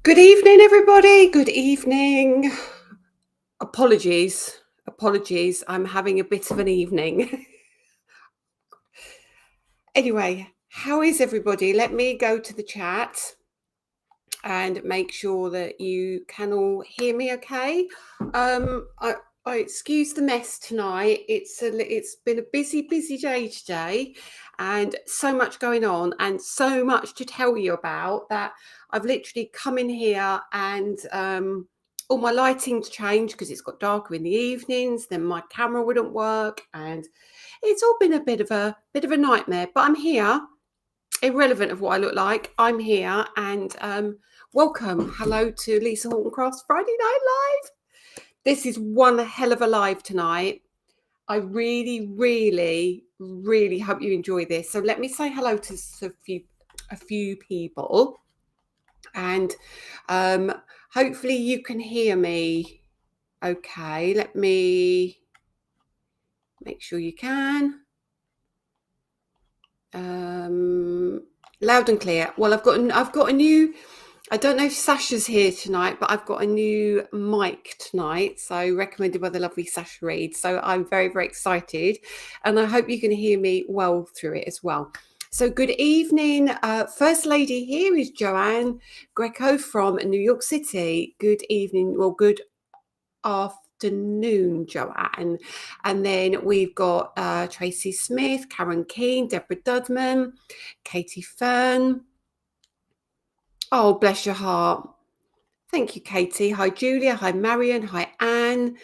Good evening, everybody. Good evening. Apologies. Apologies. I'm having a bit of an evening. Anyway, how is everybody? Let me go to the chat and make sure that you can all hear me okay. I excuse the mess tonight. It's been a busy day today, and so much going on and so much to tell you about that I've literally come in here and all my lighting's changed because it's got darker in the evenings. Then my camera wouldn't work, and it's all been a bit of a nightmare. But I'm here, irrelevant of what I look like. I'm here, and welcome. Hello to Lisa Horton Crafts Friday Night Live. This is one hell of a live tonight. I really hope you enjoy this. So let me say hello to a few people, and hopefully you can hear me okay. Let me make sure you can. Loud and clear. Well, I've got a new, I don't know if Sasha's here tonight, but I've got a new mic tonight, so recommended by the lovely Sasha Reed. So I'm very excited, and I hope you can hear me well through it as well. So good evening. First lady here is Joanne Greco from New York City. Good evening. Well, good afternoon, Joanne. And then we've got Tracy Smith, Karen Keane, Deborah Dudman, Katie Fern. Oh, bless your heart. Thank you, Katie. Hi, Julia. Hi, Marion. Hi, Anne.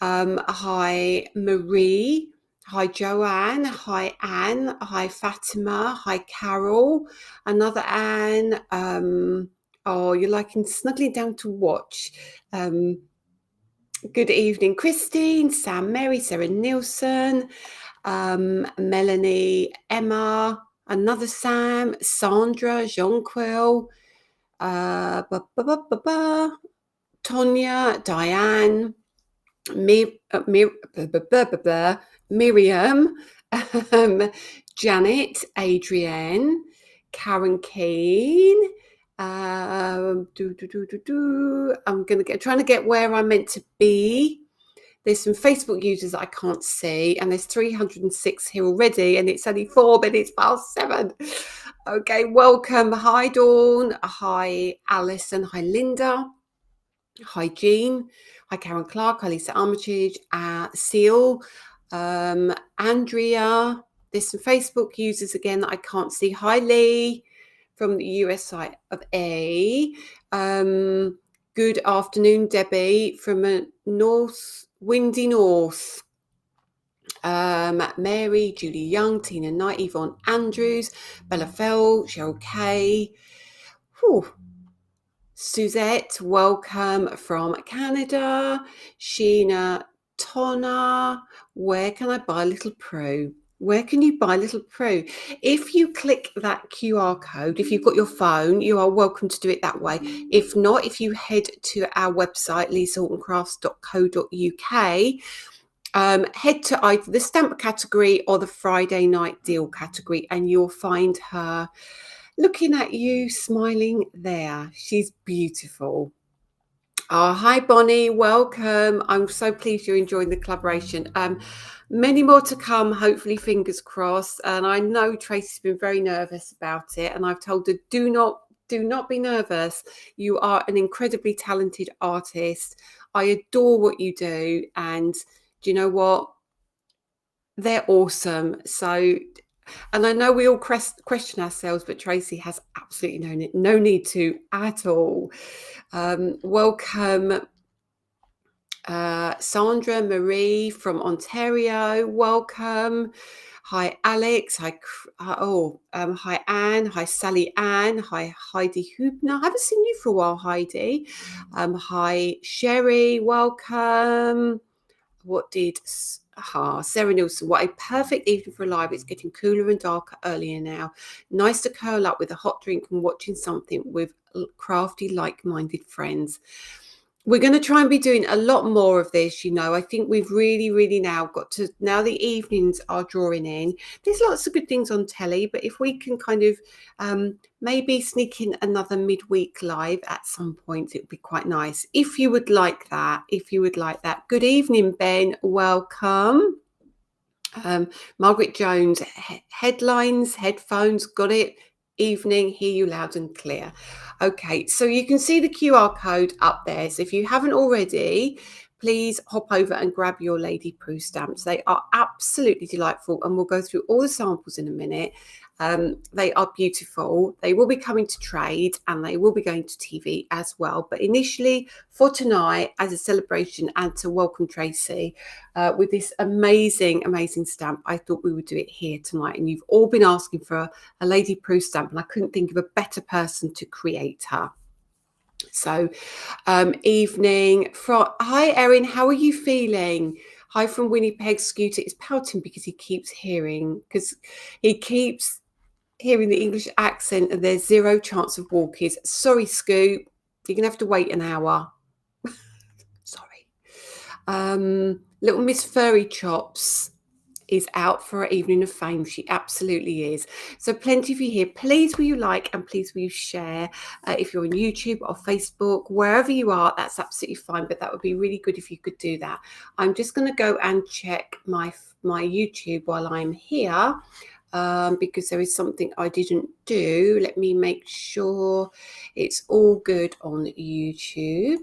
Hi, Marie. Hi, Joanne. Hi, Anne. Hi, Fatima. Hi, Carol. Another Anne. Oh, you're liking snuggling down to watch. Good evening, Christine, Sam, Mary, Sarah Nielsen, Melanie, Emma, another Sam, Sandra, Jonquil, Tonya, Diane, Miriam, Janet, Adrienne, Karen Keane. I'm trying to get where I'm meant to be. There's some Facebook users that I can't see, and there's 306 here already, and it's only 4 minutes past 7. Okay, welcome. Hi, Dawn. Hi, Alison. Hi, Linda. Hi, Jean. Hi, Karen Clark. Hi, Lisa Armitage. Seal. Andrea. There's some Facebook users again that I can't see. Hi, Lee from the US side of A. Good afternoon, Debbie from a windy north. Mary, Julie Young, Tina Knight, Yvonne Andrews, Bella Fell, Cheryl Kay. Whew. Suzette, welcome from Canada. Sheena Tonna, where can I buy a little pro? Where can you buy Little Pro? If you click that QR code, if you've got your phone, you are welcome to do it that way. If not, if you head to our website, lisahortoncrafts.co.uk, head to either the stamp category or the Friday night deal category, and you'll find her looking at you, smiling there. She's beautiful. Oh, hi, Bonnie. Welcome. I'm so pleased you're enjoying the collaboration. Many more to come, hopefully, fingers crossed. And I know Tracy's been very nervous about it. And I've told her, do not be nervous. You are an incredibly talented artist. I adore what you do. And do you know what? They're awesome. So, and I know we all question ourselves, but Tracy has absolutely no need to at all. Welcome, Sandra Marie from Ontario. Welcome. Hi, Alex. Hi, hi, Anne. Hi, Sally Ann. Hi, Heidi Hubner. I haven't seen you for a while, Heidi. Hi, Sherry. Welcome. Sarah Nielsen, what a perfect evening for a live. It's getting cooler and darker earlier now. Nice to curl up with a hot drink and watching something with crafty, like-minded friends. We're going to try and be doing a lot more of this. I think we've really now got to, now the evenings are drawing in. There's lots of good things on telly, but if we can kind of maybe sneak in another midweek live at some point, it would be quite nice. If you would like that, Good evening, Ben. Welcome. Margaret Jones, headlines, headphones, got it. Evening, hear you loud and clear. Okay, so you can see the QR code up there. So if you haven't already, please hop over and grab your Lady Prue stamps. They are absolutely delightful, and we'll go through all the samples in a minute. They are beautiful. They will be coming to trade and they will be going to TV as well. But initially, for tonight, as a celebration and to welcome Tracy with this amazing stamp, I thought we would do it here tonight. And you've all been asking for a Lady Prue stamp, and I couldn't think of a better person to create her. So evening from, hi Erin, how are you feeling? Hi from Winnipeg. Scooter is pouting because he keeps hearing the English accent and there's zero chance of walkies. Sorry, Scoot, you're gonna have to wait an hour. Sorry. Little Miss Furry Chops is out for an evening of fame. She absolutely is. So plenty of you here. Please will you like and please will you share if you're on YouTube or Facebook, wherever you are, that's absolutely fine, but that would be really good if you could do that. I'm just going to go and check my YouTube while I'm here because there is something I didn't do. Let me make sure it's all good on YouTube.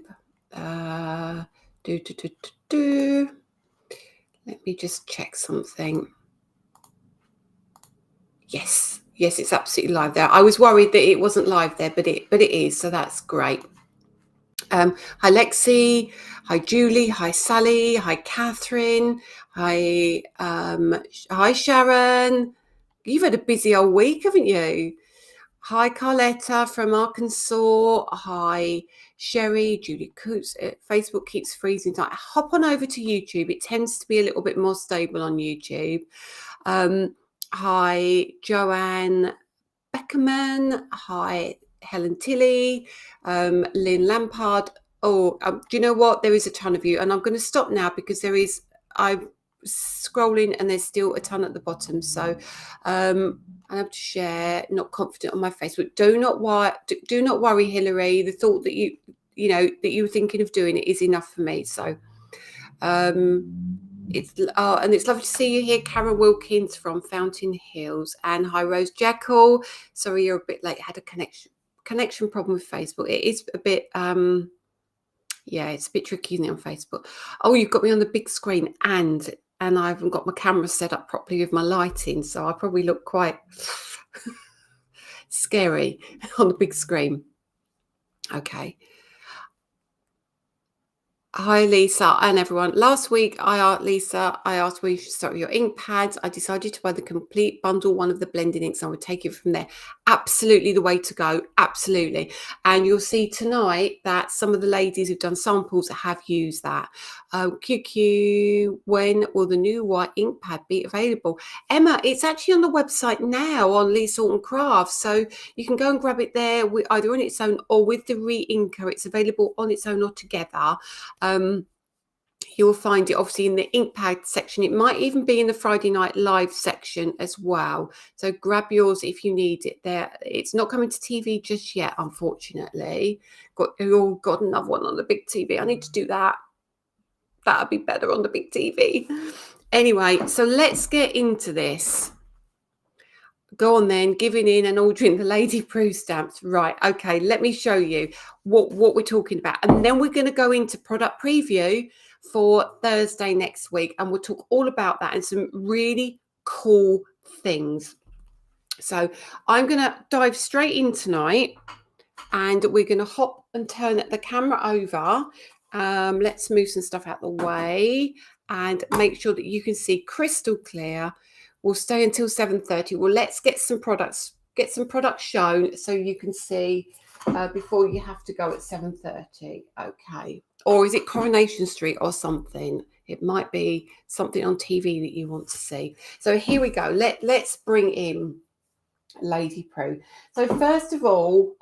Let me just check something. Yes, it's absolutely live there. I was worried that it wasn't live there, but it is, so that's great. Hi Lexi, hi Julie, hi Sally, hi Catherine, hi Sharon. You've had a busy old week, haven't you? Hi Carletta from Arkansas. Hi Sherry, Julie Coots. Facebook keeps freezing. Hop on over to YouTube. It tends to be a little bit more stable on YouTube. Hi Joanne Beckerman. Hi Helen Tilley. Lynn Lampard. Oh, do you know what? There is a ton of you, and I'm going to stop now because I'm scrolling and there's still a ton at the bottom. So I have to share. Not confident on my Facebook. Do not worry, Hillary. The thought that you were thinking of doing it is enough for me. So it's lovely to see you here, Karen Wilkins from Fountain Hills, and hi Rose Jekyll. Sorry you're a bit late. Had a connection problem with Facebook. It is a bit it's a bit tricky, isn't it, on Facebook? Oh, you've got me on the big screen and I haven't got my camera set up properly with my lighting, so I probably look quite scary on the big screen. Okay. Hi Lisa and everyone. Last week I asked where you should start with your ink pads. I decided to buy the complete bundle, one of the blending inks, and I would take it from there. Absolutely the way to go, absolutely. And you'll see tonight that some of the ladies who've done samples have used that. QQ, when will the new white ink pad be available? Emma, it's actually on the website now on Lisa Horton Crafts, so you can go and grab it there either on its own or with the re-inker. It's available on its own or together. You'll find it obviously in the ink pad section. It might even be in the Friday Night Live section as well. So grab yours if you need it there. It's not coming to TV just yet, unfortunately. Got another one on the big TV. I need to do that. That'd be better on the big TV. Anyway, so let's get into this. Go on then, giving in and ordering the Lady Prue stamps. Right, okay, let me show you what we're talking about. And then we're going to go into product preview for Thursday next week. And we'll talk all about that and some really cool things. So I'm going to dive straight in tonight and we're going to hop and turn the camera over. Let's move some stuff out the way and make sure that you can see crystal clear. We'll stay until 7:30. Well, let's get some products shown so you can see before you have to go at 7:30. Okay. Or is it Coronation Street or something? It might be something on TV that you want to see. So here we go. Let's bring in Lady Prue. So first of all,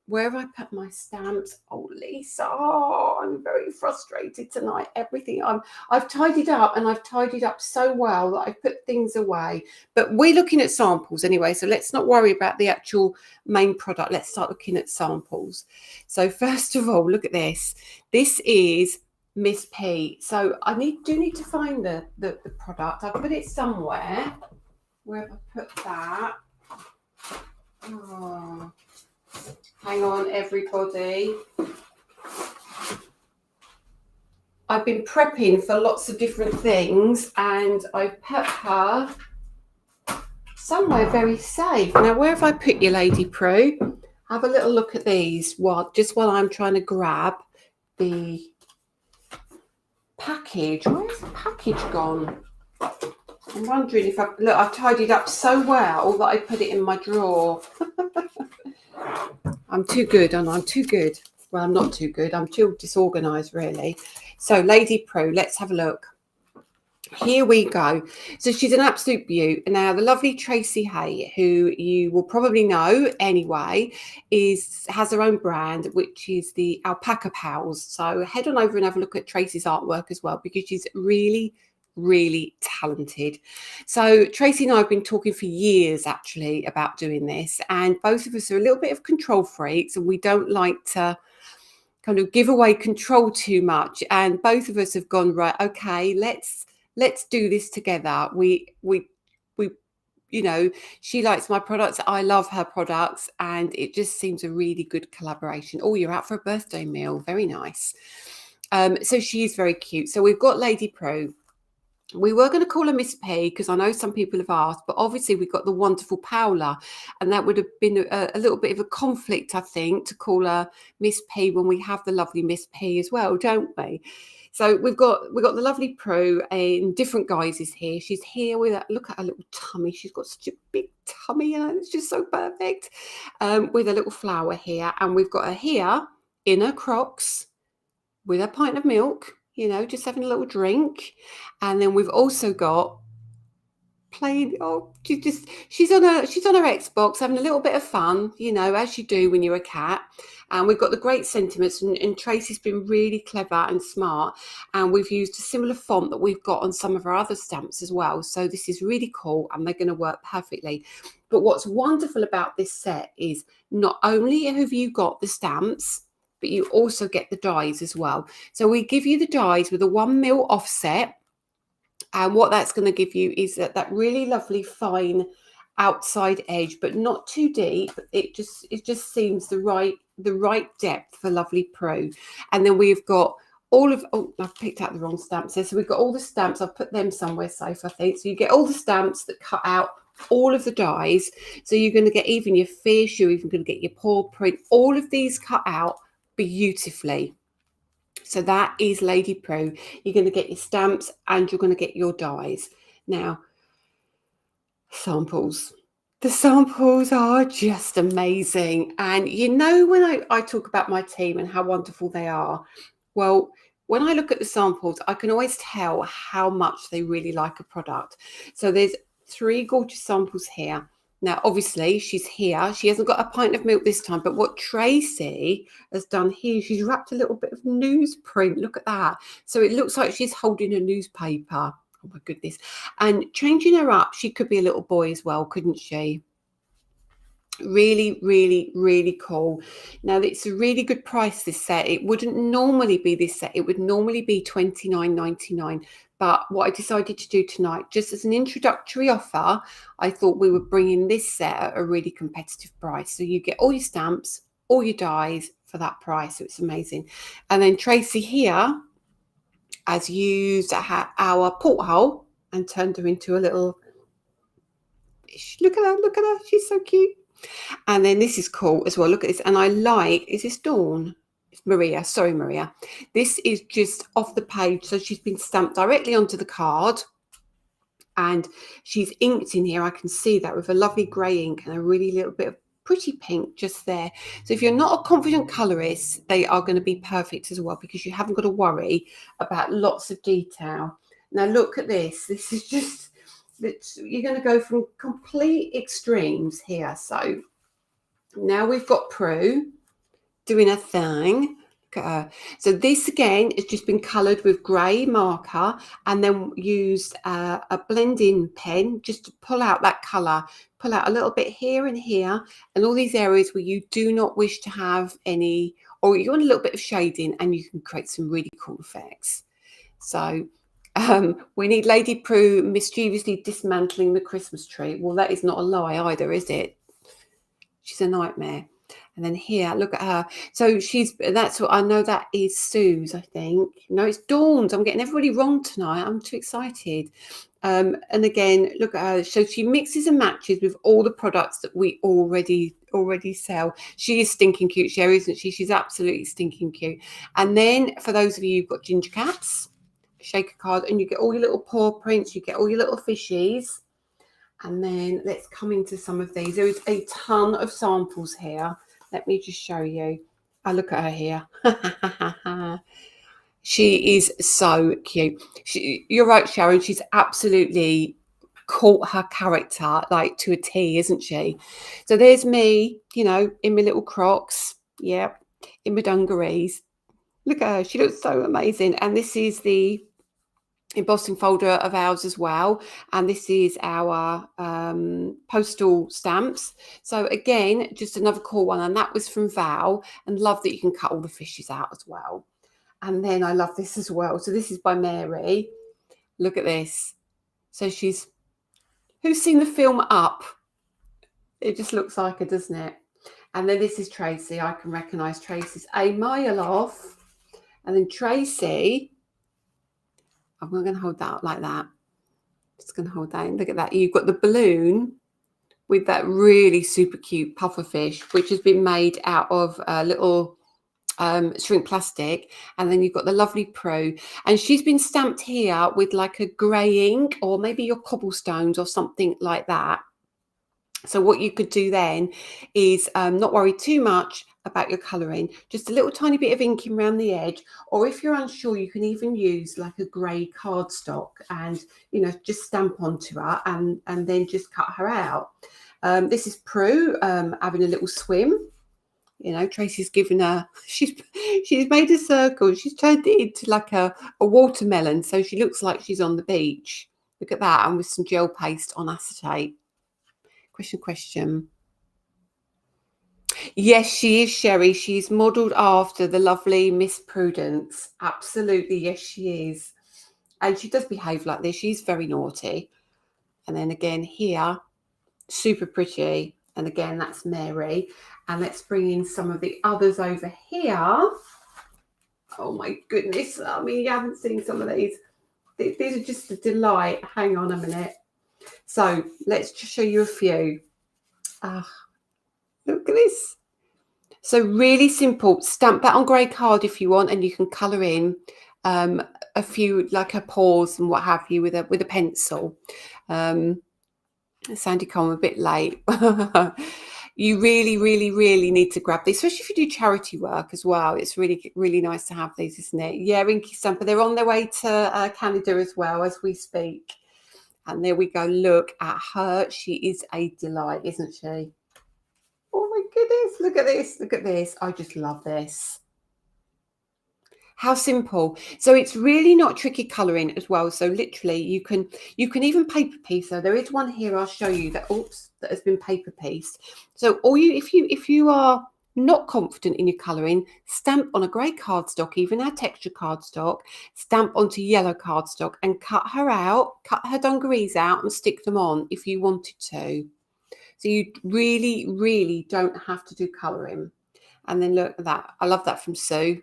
Where have I put my stamps? Oh, Lisa, oh, I'm very frustrated tonight. Everything I've tidied up, and I've tidied up so well that I've put things away. But we're looking at samples anyway, so let's not worry about the actual main product. Let's start looking at samples. So first of all, look at this. This is Miss P. So I do need to find the product. I put it somewhere. Where have I put that? Oh. Hang on, everybody. I've been prepping for lots of different things, and I've put her somewhere very safe. Now, where have I put you, Lady Prue? Have a little look at these while I'm trying to grab the package. Where's the package gone? I'm wondering if I've tidied up so well that I put it in my drawer. I'm too good, and I'm too good. Well, I'm not too good. I'm too disorganized, really. So, Lady Pro, let's have a look. Here we go. So she's an absolute beaut. Now, the lovely Tracy Hay, who you will probably know anyway, has her own brand, which is the Alpaca Pals. So head on over and have a look at Tracy's artwork as well, because she's really talented. So Tracy and I have been talking for years actually about doing this, and both of us are a little bit of control freaks, and we don't like to kind of give away control too much. And both of us have gone, right, okay, let's do this together. We you know, she likes my products, I love her products, and it just seems a really good collaboration. Oh, you're out for a birthday meal, very nice. So she's very cute. So we've got Lady Pro. We were going to call her Miss P because I know some people have asked, but obviously we've got the wonderful Paola, and that would have been a little bit of a conflict, I think, to call her Miss P when we have the lovely Miss P as well, don't we? So we've got the lovely Pro in different guises here. She's here with look at her little tummy. She's got such a big tummy, and it's just so perfect. With a little flower here, and we've got her here in her Crocs with a pint of milk, you know, just having a little drink. And then we've also got playing, she's on her Xbox having a little bit of fun, you know, as you do when you're a cat. And we've got the great sentiments, and Tracy's been really clever and smart, and we've used a similar font that we've got on some of our other stamps as well. So this is really cool, and they're going to work perfectly. But what's wonderful about this set is not only have you got the stamps, but you also get the dies as well. So we give you the dies with a 1mm offset, and what that's going to give you is that really lovely fine outside edge, but not too deep. It just seems the right depth for lovely Pro. And then we've got all of, I've picked out the wrong stamps there. So we've got all the stamps. I've put them somewhere safe, I think. So you get all the stamps that cut out all of the dies. So you're going to get even your fish, you're even going to get your paw print, all of these cut out beautifully. So that is Lady Pro. You're going to get your stamps and you're going to get your dies. Now, samples. The samples are just amazing. And you know, when I talk about my team and how wonderful they are, well, when I look at the samples, I can always tell how much they really like a product. So there's 3 gorgeous samples here. Now, obviously, she's here. She hasn't got a pint of milk this time, but what Tracy has done here, she's wrapped a little bit of newsprint. Look at that. So it looks like she's holding a newspaper. Oh, my goodness. And changing her up, she could be a little boy as well, couldn't she? Really cool. Now, it's a really good price, this set. It wouldn't normally be this set. It would normally be $29.99. But what I decided to do tonight, just as an introductory offer, I thought we were bringing this set at a really competitive price. So you get all your stamps, all your dies for that price. So it's amazing. And then Tracy here has used our porthole and turned her into a little fish. Look at her. She's so cute. And then this is cool as well. Look at this. And I like, is this Dawn? It's Maria. Sorry, Maria. This is just off the page. So she's been stamped directly onto the card. And she's inked in here. I can see that with a lovely grey ink and a really little bit of pretty pink just there. So if you're not a confident colorist, they are going to be perfect as well, because you haven't got to worry about lots of detail. Now look at this. This is just, you're going to go from complete extremes here. So now we've got Prue, doing a thing. Look at her. So this again has just been coloured with grey marker and then used a blending pen just to pull out that colour, pull out a little bit here and here and all these areas where you do not wish to have any, or you want a little bit of shading, and you can create some really cool effects. So we need Lady Prue mischievously dismantling the Christmas tree. Well, that is not a lie either, is it? She's a nightmare. And then here, look at her. So that's what I know, that is Sue's, I think. No, it's Dawn's. I'm getting everybody wrong tonight. I'm too excited. And again, look at her. So she mixes and matches with all the products that we already sell. She is stinking cute, Sherry, isn't she? She's absolutely stinking cute. And then for those of you who've got ginger cats, shake a card and you get all your little paw prints, you get all your little fishies. And then let's come into some of these. There is a ton of samples here. Let me just show you. I look at her here. She is so cute. You're right, Sharon. She's absolutely caught her character like to a T, isn't she? So there's me, you know, in my little Crocs. Yep, in my dungarees. Look at her. She looks so amazing. And this is the embossing folder of ours as well, and this is our postal stamps. So again, just another cool one, and that was from Val, and love that you can cut all the fishes out as well. And then I love this as well. So this is by Mary. Look at this. So who's seen the film Up? It just looks like her, doesn't it? And then this is Tracy. I can recognize Tracy's a mile off. And then Tracy, I'm going to hold that up like that. Just going to hold that in. Look at that. You've got the balloon with that really super cute puffer fish, which has been made out of little shrink plastic. And then you've got the lovely Prue. And she's been stamped here with like a grey ink, or maybe your cobblestones or something like that. So what you could do then is not worry too much about your colouring, just a little tiny bit of inking around the edge, or if you're unsure, you can even use like a grey cardstock and, you know, just stamp onto her and then just cut her out. This is Prue having a little swim. You know, Tracy's given her, she's made a circle. She's turned it into like a watermelon, so she looks like she's on the beach. Look at that, and with some gel paste on acetate. Question. Yes, she is, Sherry. She's modelled after the lovely Miss Prudence. Absolutely, yes, she is. And she does behave like this. She's very naughty. And then again here, super pretty. And again, that's Mary. And let's bring in some of the others over here. Oh my goodness. I mean, you haven't seen some of these. These are just a delight. Hang on a minute. So let's just show you a few. Look at this. So really simple. Stamp that on grey card if you want, and you can colour in a few, like her paws and what have you, with a pencil. Sandy come a bit late. You really need to grab these, especially if you do charity work as well. It's really nice to have these, isn't it? Yeah, Inky Stamper. They're on their way to Canada as well as we speak. And there we go. Look at her. She is a delight, isn't she? Oh my goodness. Look at this. Look at this. I just love this. How simple. So it's really not tricky colouring as well. So literally you can even paper piece. So there is one here I'll show you that has been paper pieced. So if you are not confident in your colouring, stamp on a grey cardstock, even our texture cardstock, stamp onto yellow cardstock and cut her dungarees out and stick them on if you wanted to. So you really don't have to do colouring. And then look at that. I love that from Sue.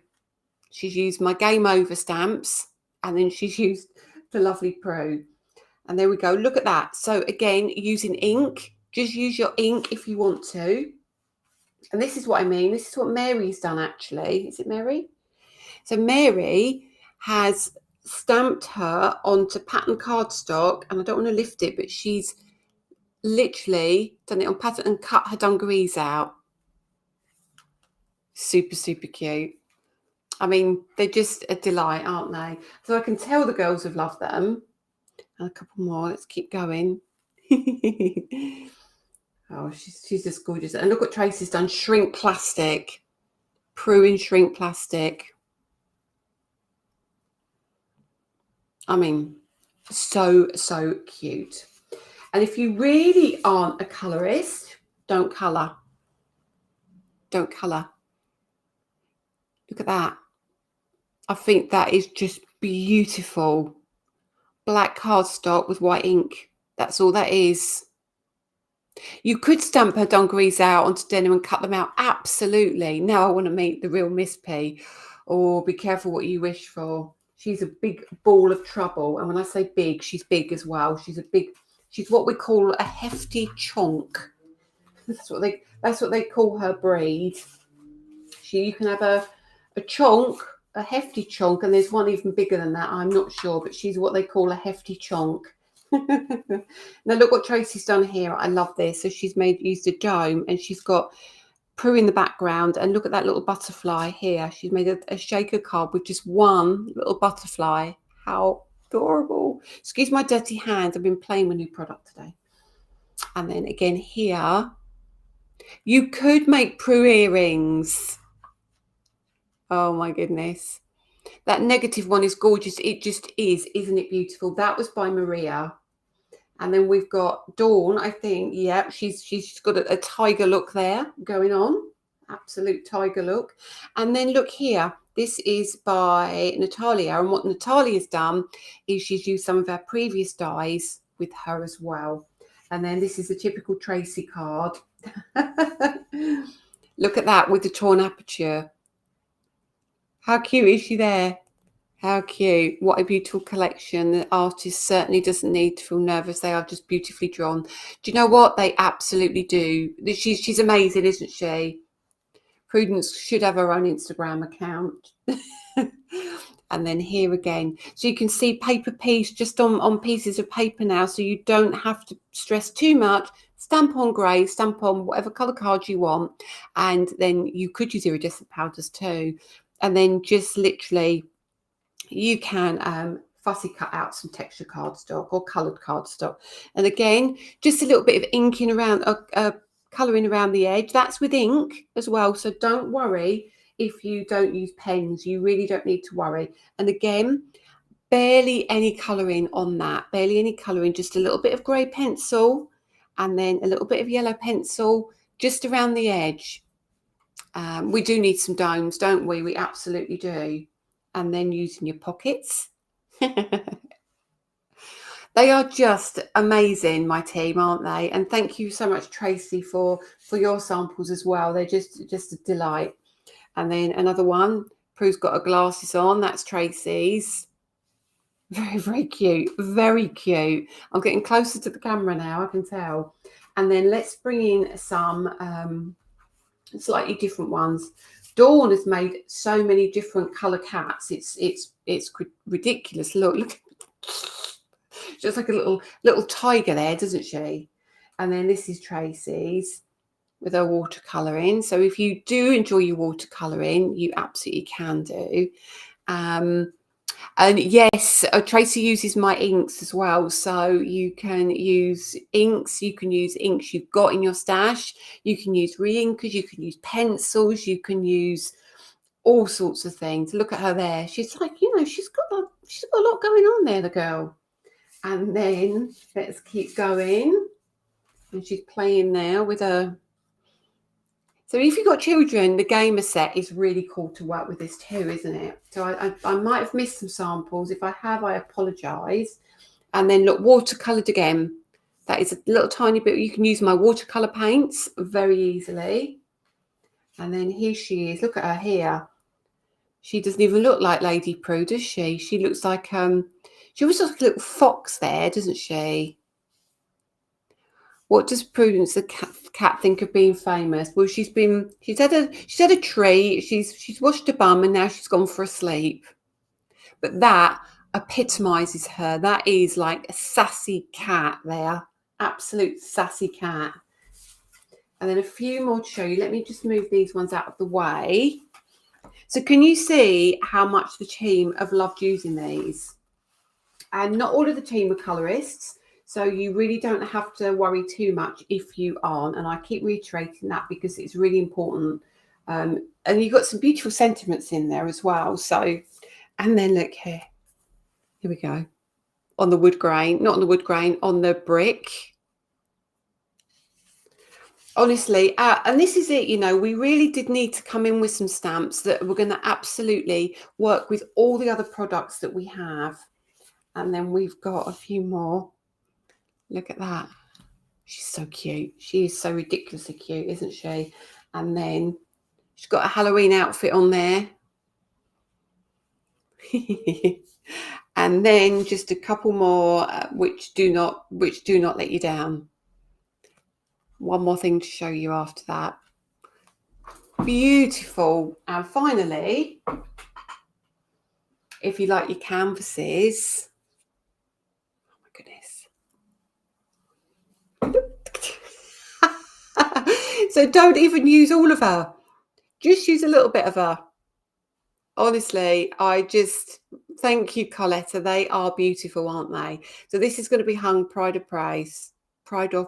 She's used my game over stamps, and then she's used the lovely Prue. And there we go. Look at that. So again, using ink, just use your ink if you want to. And this is what I mean. This is what Mary's done, actually. Is it Mary? So Mary has stamped her onto pattern cardstock, and I don't want to lift it, but she's literally done it on pattern and cut her dungarees out. Super cute. I mean, they're just a delight, aren't they? So I can tell the girls have loved them. And a couple more. Let's keep going. Oh, she's just gorgeous. And look what Tracy's done. Shrink plastic. Prue in shrink plastic. I mean, so cute. And if you really aren't a colorist, don't color. Don't color. Look at that. I think that is just beautiful. Black cardstock with white ink. That's all that is. You could stamp her dungarees out onto denim and cut them out. Absolutely. Now I want to meet the real Miss P. Or be careful what you wish for. She's a big ball of trouble. And when I say big, she's big as well. She's what we call a hefty chonk. That's what they call her breed. You can have a chonk, a hefty chonk, and there's one even bigger than that. I'm not sure, but she's what they call a hefty chonk. Now look what Tracy's done here. I love this. So she's used a dome, and she's got Prue in the background, and look at that little butterfly here. She's made a shaker card with just one little butterfly. How adorable. Excuse my dirty hands. I've been playing with new product today. And then again here, you could make Prue earrings. Oh my goodness. That negative one is gorgeous. It just is. Isn't it beautiful? That was by Maria. And then we've got Dawn, I think. Yeah, she's got a tiger look there going on. Absolute tiger look. And then look here. This is by Natalia. And what Natalia's done is she's used some of our previous dies with her as well. And then this is a typical Tracy card. Look at that with the torn aperture. How cute is she there? How cute. What a beautiful collection. The artist certainly doesn't need to feel nervous. They are just beautifully drawn. Do you know what? They absolutely do. She's amazing, isn't she? Prudence should have her own Instagram account. And then here again. So you can see paper piece just on pieces of paper now. So you don't have to stress too much. Stamp on grey, stamp on whatever colour card you want. And then you could use iridescent powders too. And then just literally, you can fussy cut out some texture cardstock or coloured cardstock. And again, just a little bit of inking around, colouring around the edge. That's with ink as well. So don't worry if you don't use pens. You really don't need to worry. And again, barely any colouring on that. Barely any colouring. Just a little bit of grey pencil and then a little bit of yellow pencil just around the edge. We do need some domes, don't we? We absolutely do. And then using your pockets. They are just amazing, my team, aren't they? And thank you so much, Tracy, for your samples as well. They're just a delight. And then another one. Prue's got her glasses on. That's Tracy's. Very cute. Very cute. I'm getting closer to the camera now, I can tell. And then let's bring in some slightly different ones. Dawn has made so many different colour cats. It's ridiculous. Look. She looks like a little tiger there, doesn't she? And then this is Tracy's with her watercolouring. So if you do enjoy your watercolouring, you absolutely can do. And yes, Tracy uses my inks as well. So you can use inks. You can use inks you've got in your stash. You can use re-inkers. You can use pencils. You can use all sorts of things. Look at her there. She's like, she's got a lot going on there, the girl. And then let's keep going. And she's playing there with her. So if you've got children, the gamer set is really cool to work with this too, isn't it? So I might have missed some samples. If I have, I apologise. And then look, watercoloured again. That is a little tiny bit. You can use my watercolour paints very easily. And then here she is. Look at her here. She doesn't even look like Lady Prue, does she? She looks like, she always looks like a little fox there, doesn't she? What does Prudence the cat think of being famous? Well, she's had a treat. She's washed her bum and now she's gone for a sleep. But that epitomises her. That is like a sassy cat there. Absolute sassy cat. And then a few more to show you. Let me just move these ones out of the way. So can you see how much the team have loved using these? And not all of the team are colourists. So you really don't have to worry too much if you aren't. And I keep reiterating that because it's really important. And you've got some beautiful sentiments in there as well. So, and then look here. Here we go. On the wood grain, not on the wood grain, on the brick. Honestly, and this is it, you know, we really did need to come in with some stamps that were going to absolutely work with all the other products that we have. And then we've got a few more. Look at that. She's so cute. She is so ridiculously cute, isn't she? And then she's got a Halloween outfit on there. And then just a couple more which do not let you down. One more thing to show you after that. Beautiful. And finally, if you like your canvases, oh my goodness. So don't even use all of her. Just use a little bit of her. Honestly, I just thank you, Coletta. They are beautiful, aren't they? So this is going to be hung pride of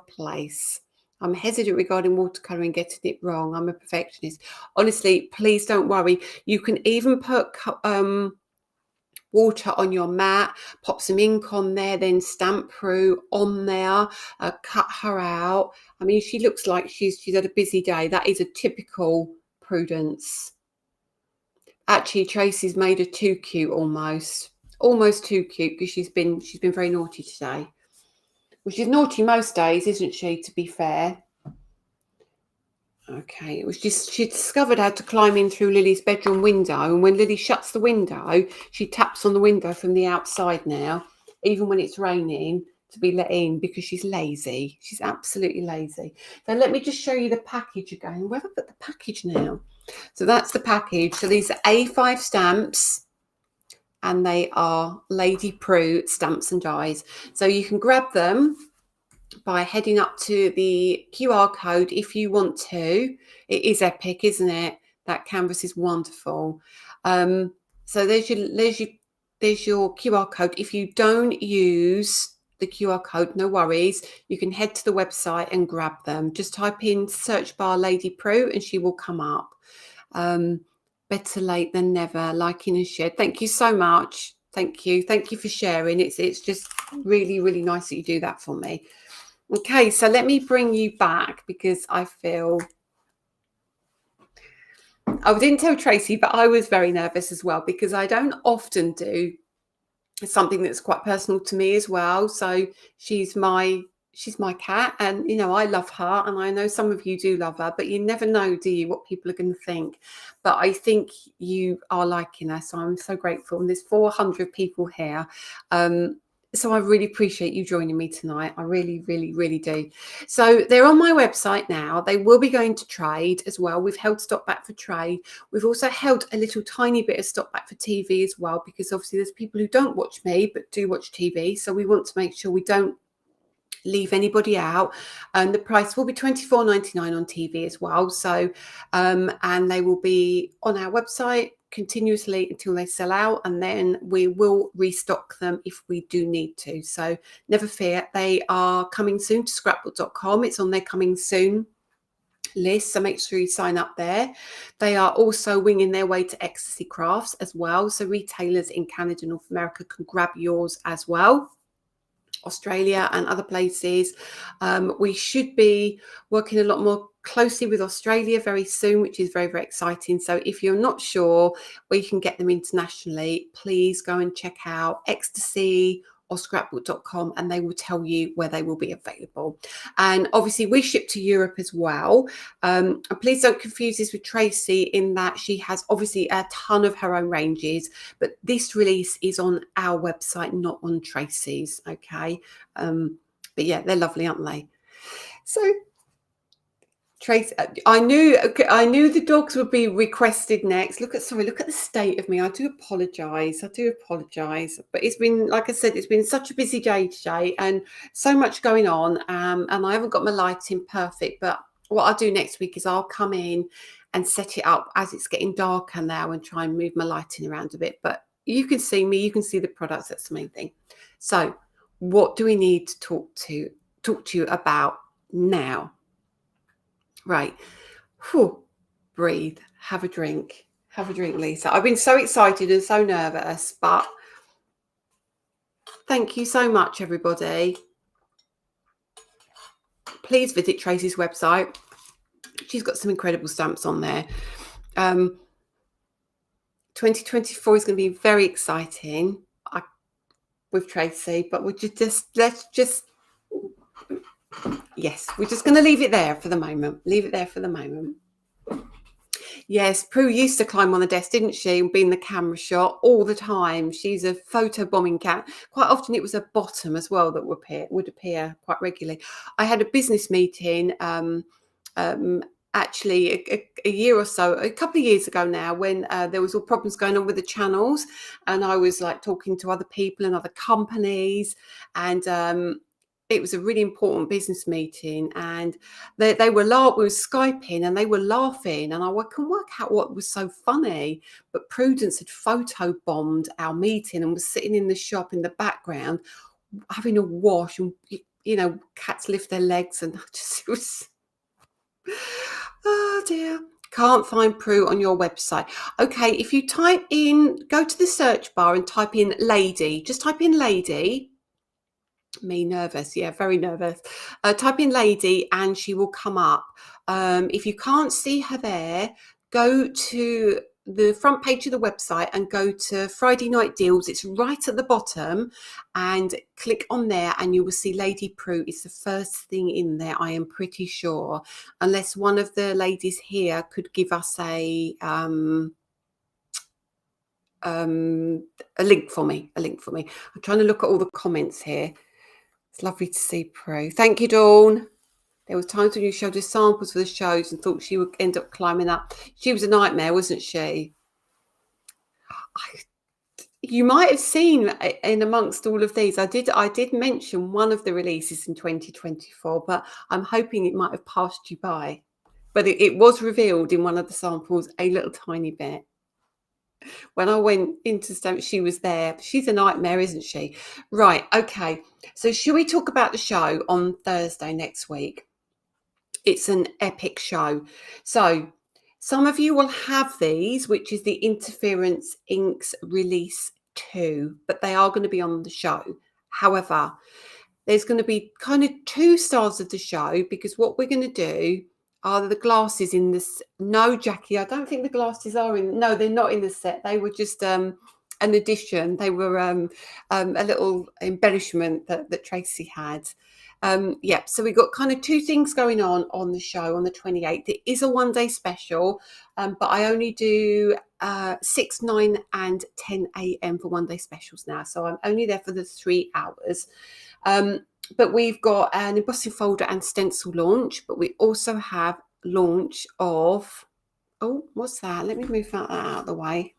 place. I'm hesitant regarding watercolouring, getting it wrong. I'm a perfectionist. Honestly, please don't worry. You can even put water on your mat, pop some ink on there, then stamp Prue on there, cut her out. I mean, she looks like she's had a busy day. That is a typical Prudence. Actually, Tracy's made her too cute, almost too cute, because she's been very naughty today. Well, she's naughty most days, isn't she, to be fair? Okay, it was just she discovered how to climb in through Lily's bedroom window, and when Lily shuts the window, she taps on the window from the outside now, even when it's raining, to be let in, because she's lazy. She's absolutely lazy. So let me just show you the package again. Where have I put the package now? So that's the package. So these are A5 stamps, and they are Lady Prue stamps and dies. So you can grab them by heading up to the QR code if you want to. It is epic, isn't it? That canvas is wonderful. So there's your QR code. If you don't use the QR code, no worries. You can head to the website and grab them. Just type in search bar Lady Prue and she will come up. Better late than never. Liking and share. Thank you so much. Thank you for sharing. It's just really, really nice that you do that for me. Okay, so let me bring you back, because I feel I didn't tell Tracy, but I was very nervous as well, because I don't often do something that's quite personal to me as well. So she's my cat, and you know, I love her, and I know some of you do love her, but you never know, do you, what people are going to think. But I think you are liking her, so I'm so grateful. And there's 400 people here. So I really appreciate you joining me tonight. I really, really, really do. So they're on my website now. They will be going to trade as well. We've held stock back for trade. We've also held a little tiny bit of stock back for TV as well, because obviously there's people who don't watch me but do watch TV. So we want to make sure we don't leave anybody out. The price will be $24.99 on TV as well. So and they will be on our website continuously until they sell out, and then we will restock them if we do need to. So never fear, they are coming soon to scrapbook.com. It's on their coming soon list, so make sure you sign up there. They are also winging their way to Ecstasy Crafts as well, so retailers in Canada, North America can grab yours as well. Australia and other places. We should be working a lot more closely with Australia very soon, which is very, very exciting. So if you're not sure where you can get them internationally, please go and check out Ecstasy or scrapbook.com, and they will tell you where they will be available. And obviously we ship to Europe as well. And please don't confuse this with Tracy, in that she has obviously a ton of her own ranges, but this release is on our website, not on Tracy's. Okay. But yeah, they're lovely, aren't they? So Tracy, I knew the dogs would be requested next. Look at the state of me. I do apologize. But it's been, like I said, it's been such a busy day today, and so much going on. And I haven't got my lighting perfect. But what I'll do next week is I'll come in and set it up as it's getting darker now, and try and move my lighting around a bit. But you can see me. You can see the products. That's the main thing. So, what do we need to talk to you about now? Right. Whew. Breathe. Have a drink. Have a drink, Lisa. I've been so excited and so nervous, but thank you so much, everybody. Please visit Tracy's website. She's got some incredible stamps on there. 2024 is going to be very exciting with Tracy, but we're yes, we're just going to leave it there for the moment. Leave it there for the moment. Yes, Prue used to climb on the desk, didn't she? And be in the camera shot all the time. She's a photo bombing cat. Quite often it was her bottom as well that would appear quite regularly. I had a business meeting actually a year or so, a couple of years ago now, when there was all problems going on with the channels, and I was like talking to other people and other companies, and it was a really important business meeting, and we were Skyping and they were laughing, and I couldn't work out what was so funny. But Prudence had photo bombed our meeting and was sitting in the shop in the background having a wash, and cats lift their legs, and it was oh dear. Can't find Prue on your website. Okay, if you go to the search bar and type in lady, just type in lady. Me nervous, yeah, very nervous. Type in lady and she will come up. If you can't see her there, go to the front page of the website and go to Friday Night Deals. It's right at the bottom, and click on there and you will see Lady Prue. It's the first thing in there, I am pretty sure, unless one of the ladies here could give us a link for me. I'm trying to look at all the comments here. It's lovely to see Prue. Thank you, Dawn. There was times when you showed us samples for the shows and thought she would end up climbing up. She was a nightmare, wasn't she? You might have seen in amongst all of these, I did mention one of the releases in 2024, but I'm hoping it might have passed you by. But it was revealed in one of the samples a little tiny bit. When I went into stamp, she was there. She's a nightmare, isn't she? Right, okay. So should we talk about the show on Thursday next week? It's an epic show. So some of you will have these, which is the Interference Inks Release 2, but they are going to be on the show. However, there's going to be kind of two styles of the show, because what we're going to do are the glasses in this. No, Jackie, I don't think the glasses are in. No, they're not in the set. They were just an addition. They were a little embellishment that Tracy had. Yeah, so we've got kind of two things going on the show on the 28th. It is a one-day special, but I only do 6, 9 and 10 a.m. for one-day specials now. So I'm only there for the 3 hours. But we've got an embossing folder and stencil launch, but we also have launch of, oh, what's that? Let me move that out of the way.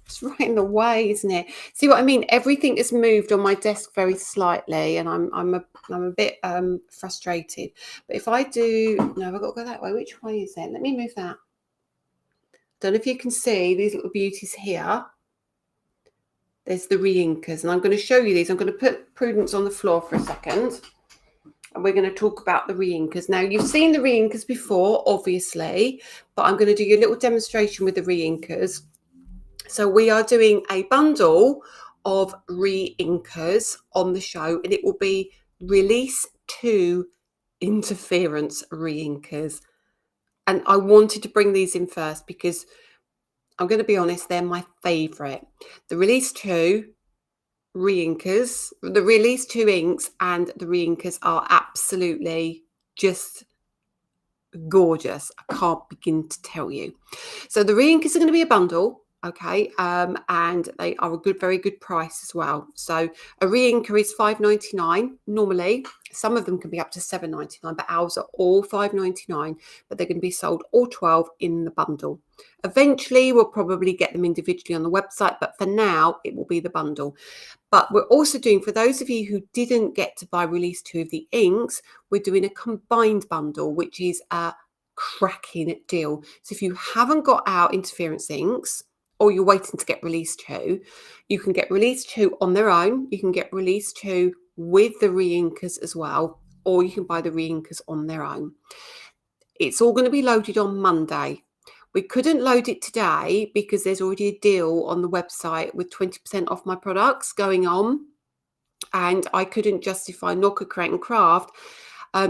It's right in the way, isn't it? See what I mean? Everything is moved on my desk very slightly, and I'm a bit frustrated. But if I do, no, I've got to go that way. Which way is it? Let me move that. Don't know if you can see these little beauties here. There's the re-inkers, and I'm going to show you these. I'm going to put Prudence on the floor for a second, and we're going to talk about the re-inkers. Now, you've seen the re-inkers before, obviously, but I'm going to do a little demonstration with the re-inkers. So we are doing a bundle of re-inkers on the show, and it will be Release 2 Interference re-inkers. And I wanted to bring these in first because I'm going to be honest, they're my favourite. The Release 2 re-inkers, the Release 2 inks and the re-inkers are absolutely just gorgeous. I can't begin to tell you. So the re-inkers are going to be a bundle, okay, and they are a very good price as well. So a re-inker is $5.99 normally. Some of them can be up to $7.99, but ours are all $5.99, but they're going to be sold all 12 in the bundle. Eventually, we'll probably get them individually on the website, but for now, it will be the bundle. But we're also doing, for those of you who didn't get to buy Release 2 of the inks, we're doing a combined bundle, which is a cracking deal. So if you haven't got our Interference inks, or you're waiting to get Release 2, you can get Release 2 on their own. You can get Release 2 with the re-inkers as well, or you can buy the re-inkers on their own. It's all going to be loaded on Monday. We couldn't load it today because there's already a deal on the website with 20% off my products going on. And I couldn't justify Knocker Crate and Craft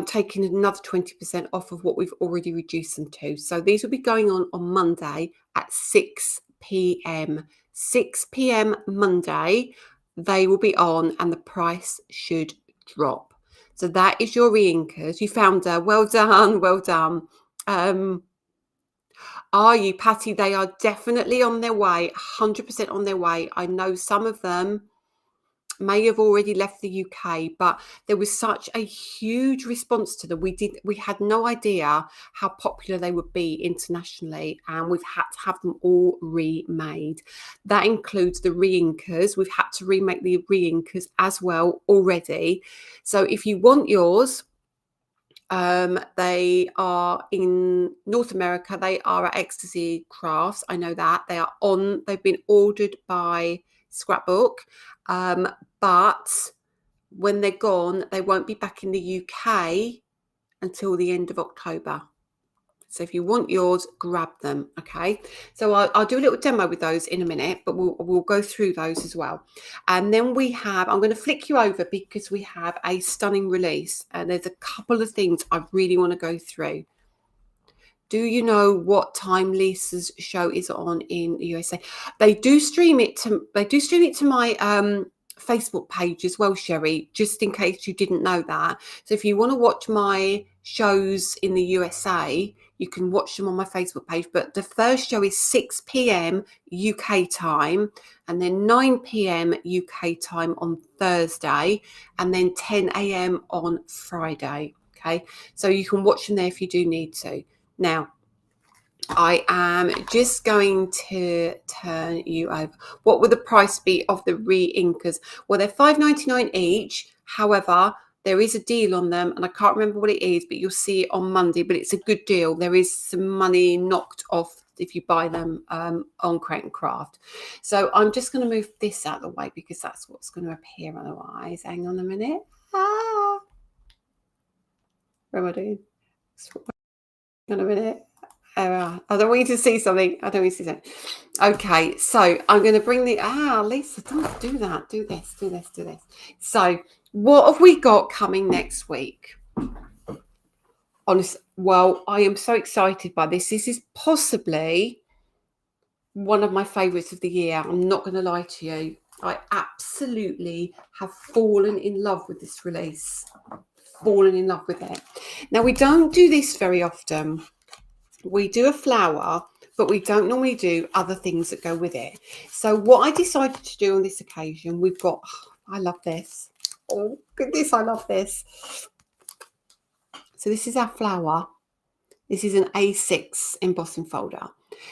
taking another 20% off of what we've already reduced them to. So these will be going on Monday at 6 p.m. 6 p.m. Monday, they will be on and the price should drop. So that is your re-inkers. You found her. Well done. Well done. Are you, Patty? They are definitely on their way, 100% on their way. I know some of them may have already left the UK, but there was such a huge response to them. We had no idea how popular they would be internationally, and we've had to have them all remade. That includes the re-inkers. We've had to remake the re-inkers as well already. So if you want yours, they are in North America. They are at Ecstasy Crafts. I know that they've been ordered by Scrapbook, but when they're gone, they won't be back in the UK until the end of October. So if you want yours, grab them. Okay. So I'll do a little demo with those in a minute, but we'll go through those as well. And then I'm going to flick you over because we have a stunning release, and there's a couple of things I really want to go through. Do you know what time Lisa's show is on in the USA? They do stream it to my Facebook page as well, Sherry, just in case you didn't know that. So if you want to watch my shows in the USA, you can watch them on my Facebook page. But the first show is 6 p.m. UK time, and then 9 p.m. UK time on Thursday, and then 10 a.m. on Friday. Okay, so you can watch them there if you do need to. Now, I am just going to turn you over. What would the price be of the re-inkers? Well, they're $5.99 each. However, there is a deal on them, and I can't remember what it is, but you'll see it on Monday. But it's a good deal. There is some money knocked off if you buy them on Crate and Craft. So I'm just going to move this out of the way because that's what's going to appear otherwise. Hang on a minute. What am I doing? Hang on a minute. I don't want you to see something. Okay, so I'm going to bring Lisa, don't do that. Do this. So what have we got coming next week? Well, I am so excited by this. This is possibly one of my favorites of the year. I'm not going to lie to you. I absolutely have fallen in love with this release. Fallen in love with it. Now, we don't do this very often. We do a flower, but we don't normally do other things that go with it. So what I decided to do on this occasion, we've got, I love this. Oh, goodness, I love this. So this is our flower. This is an A6 embossing folder.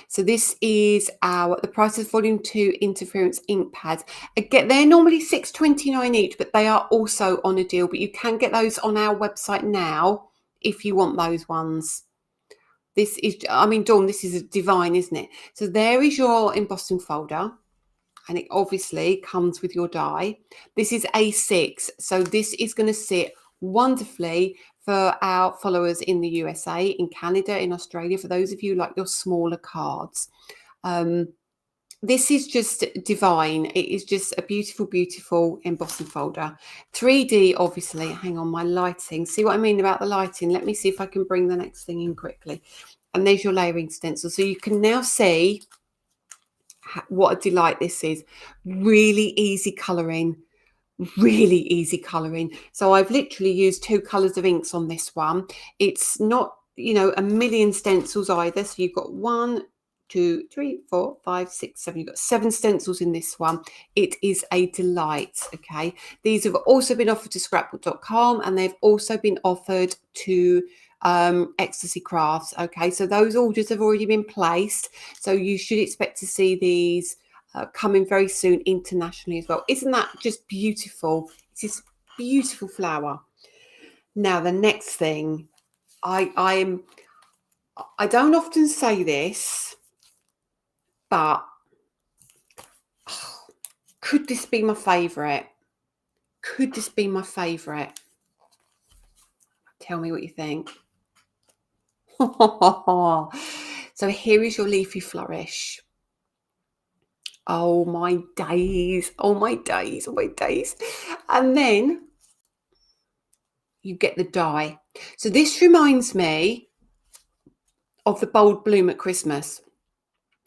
So this is the price of volume 2 interference ink pads. Again, they're normally $6.29 each, but they are also on a deal. But you can get those on our website now if you want those ones. This is, Dawn, this is a divine, isn't it? So there is your embossing folder, and it obviously comes with your die. This is A6, so this is going to sit wonderfully for our followers in the USA, in Canada, in Australia, for those of you like your smaller cards. This is just divine. It is just a beautiful, beautiful embossing folder. 3D, obviously. Hang on, my lighting. See what I mean about the lighting? Let me see if I can bring the next thing in quickly. And there's your layering stencil. So you can now see what a delight this is. Really easy colouring. Really easy colouring. So I've literally used 2 colours of inks on this one. It's not, a million stencils either. So you've got 1, 2, 3, 4, 5, 6, 7. You've got 7 stencils in this one. It is a delight. Okay. These have also been offered to scrapbook.com, and they've also been offered to Ecstasy Crafts. Okay. So those orders have already been placed. So you should expect to see these coming very soon internationally as well. Isn't that just beautiful? It's this beautiful flower. Now, the next thing, I don't often say this, but could this be my favourite? Could this be my favourite? Tell me what you think. So here is your leafy flourish. Oh my days, oh my days, oh my days. And then you get the die. So this reminds me of the bold bloom at Christmas.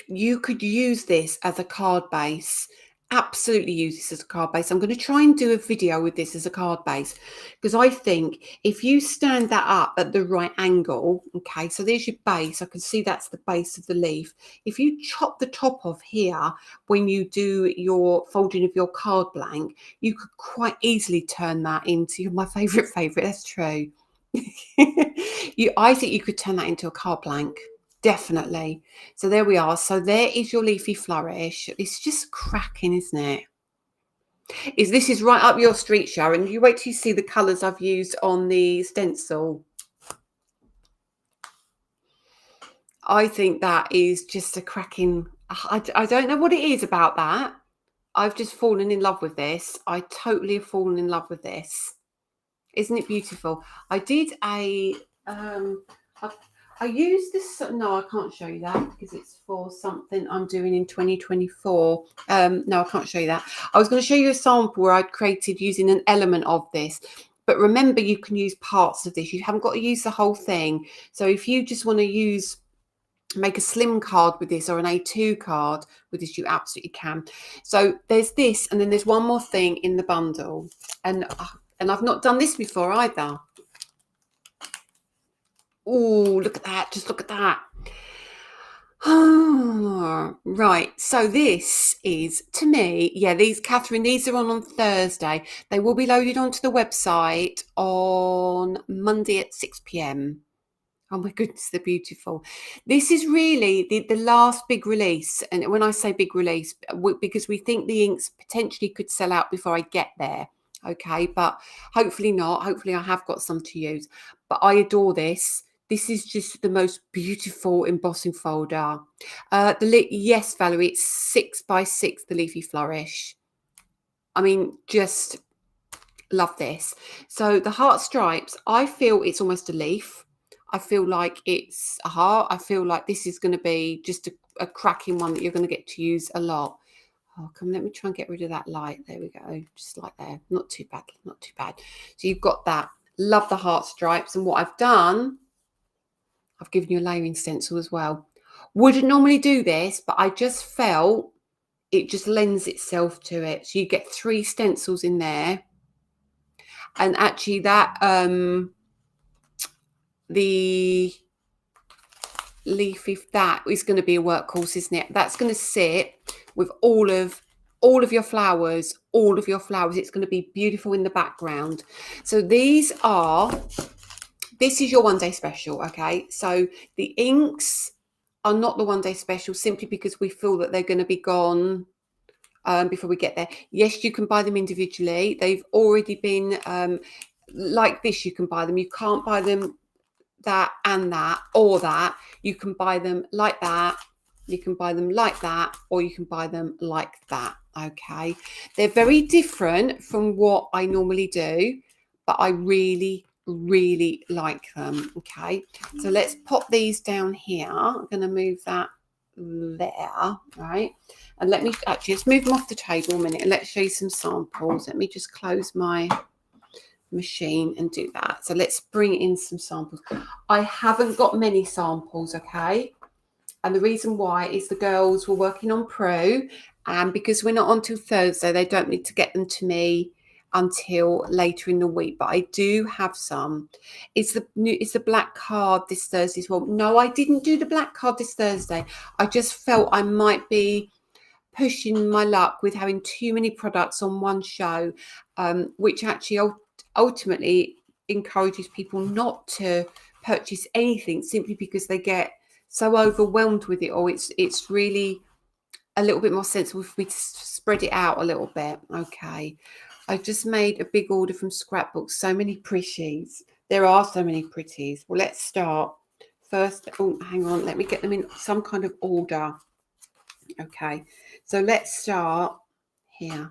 You could use this as a card base. Absolutely use this as a card base. I'm going to try and do a video with this as a card base, because I think if you stand that up at the right angle, okay, so there's your base. I can see that's the base of the leaf. If you chop the top off here when you do your folding of your card blank, you could quite easily turn that into my favorite, that's true. I think you could turn that into a card blank. Definitely. So there we are. So there is your leafy flourish. It's just cracking, isn't it? This is right up your street, Sharon. You wait till you see the colours I've used on the stencil. I think that is just a cracking. I don't know what it is about that. I've just fallen in love with this. I totally have fallen in love with this. Isn't it beautiful? I did a I used this. No, I can't show you that because it's for something I'm doing in 2024. No, I can't show you that. I was going to show you a sample where I'd created using an element of this. But remember, you can use parts of this. You haven't got to use the whole thing. So if you just want to make a slim card with this or an A2 card with this, you absolutely can. So there's this, and then there's one more thing in the bundle. And I've not done this before either. Oh, look at that. Just look at that. Oh, right. So this is, to me, yeah, Catherine, these are on Thursday. They will be loaded onto the website on Monday at 6 p.m. Oh my goodness, they're beautiful. This is really the last big release. And when I say big release, because we think the inks potentially could sell out before I get there. Okay, but hopefully not. Hopefully I have got some to use. But I adore this. This is just the most beautiful embossing folder. Yes, Valerie, it's 6x6, the leafy flourish. I mean, just love this. So the heart stripes, I feel it's almost a leaf. I feel like it's a heart. I feel like this is going to be just a cracking one that you're going to get to use a lot. Oh, let me try and get rid of that light. There we go. Just like there. Not too bad. Not too bad. So you've got that. Love the heart stripes. And what I've done, I've given you a layering stencil as well. Wouldn't normally do this, but I just felt it just lends itself to it. So you get 3 stencils in there. And actually that, the leafy, that is going to be a workhorse, isn't it? That's going to sit with all of your flowers, It's going to be beautiful in the background. So this is your one day special. Okay, so the inks are not the one day special simply because we feel that they're going to be gone before we get there. Yes, you can buy them individually. They've already been like this. You can buy them. You can't buy them that and that or that. You can buy them like that, you can buy them like that, or you can buy them like that. Okay, they're very different from what I normally do, but I really like them. Okay, so let's pop these down here. I'm going to move that there, right? And let's move them off the table a minute and let's show you some samples. Let me just close my machine and do that. So let's bring in some samples. I haven't got many samples, okay? And the reason why is the girls were working on Pro, and because we're not on till Thursday, they don't need to get them to me until later in the week. But I do have some. It's the black card this Thursday as well. No, I didn't do the black card this Thursday. I just felt I might be pushing my luck with having too many products on one show, which actually ultimately encourages people not to purchase anything simply because they get so overwhelmed with it, or it's really a little bit more sensible if we spread it out a little bit. Okay, I just made a big order from Scrapbooks. So many pretties. There are so many pretties. Well, let's start first. Oh, hang on, let me get them in some kind of order. Okay, so let's start here.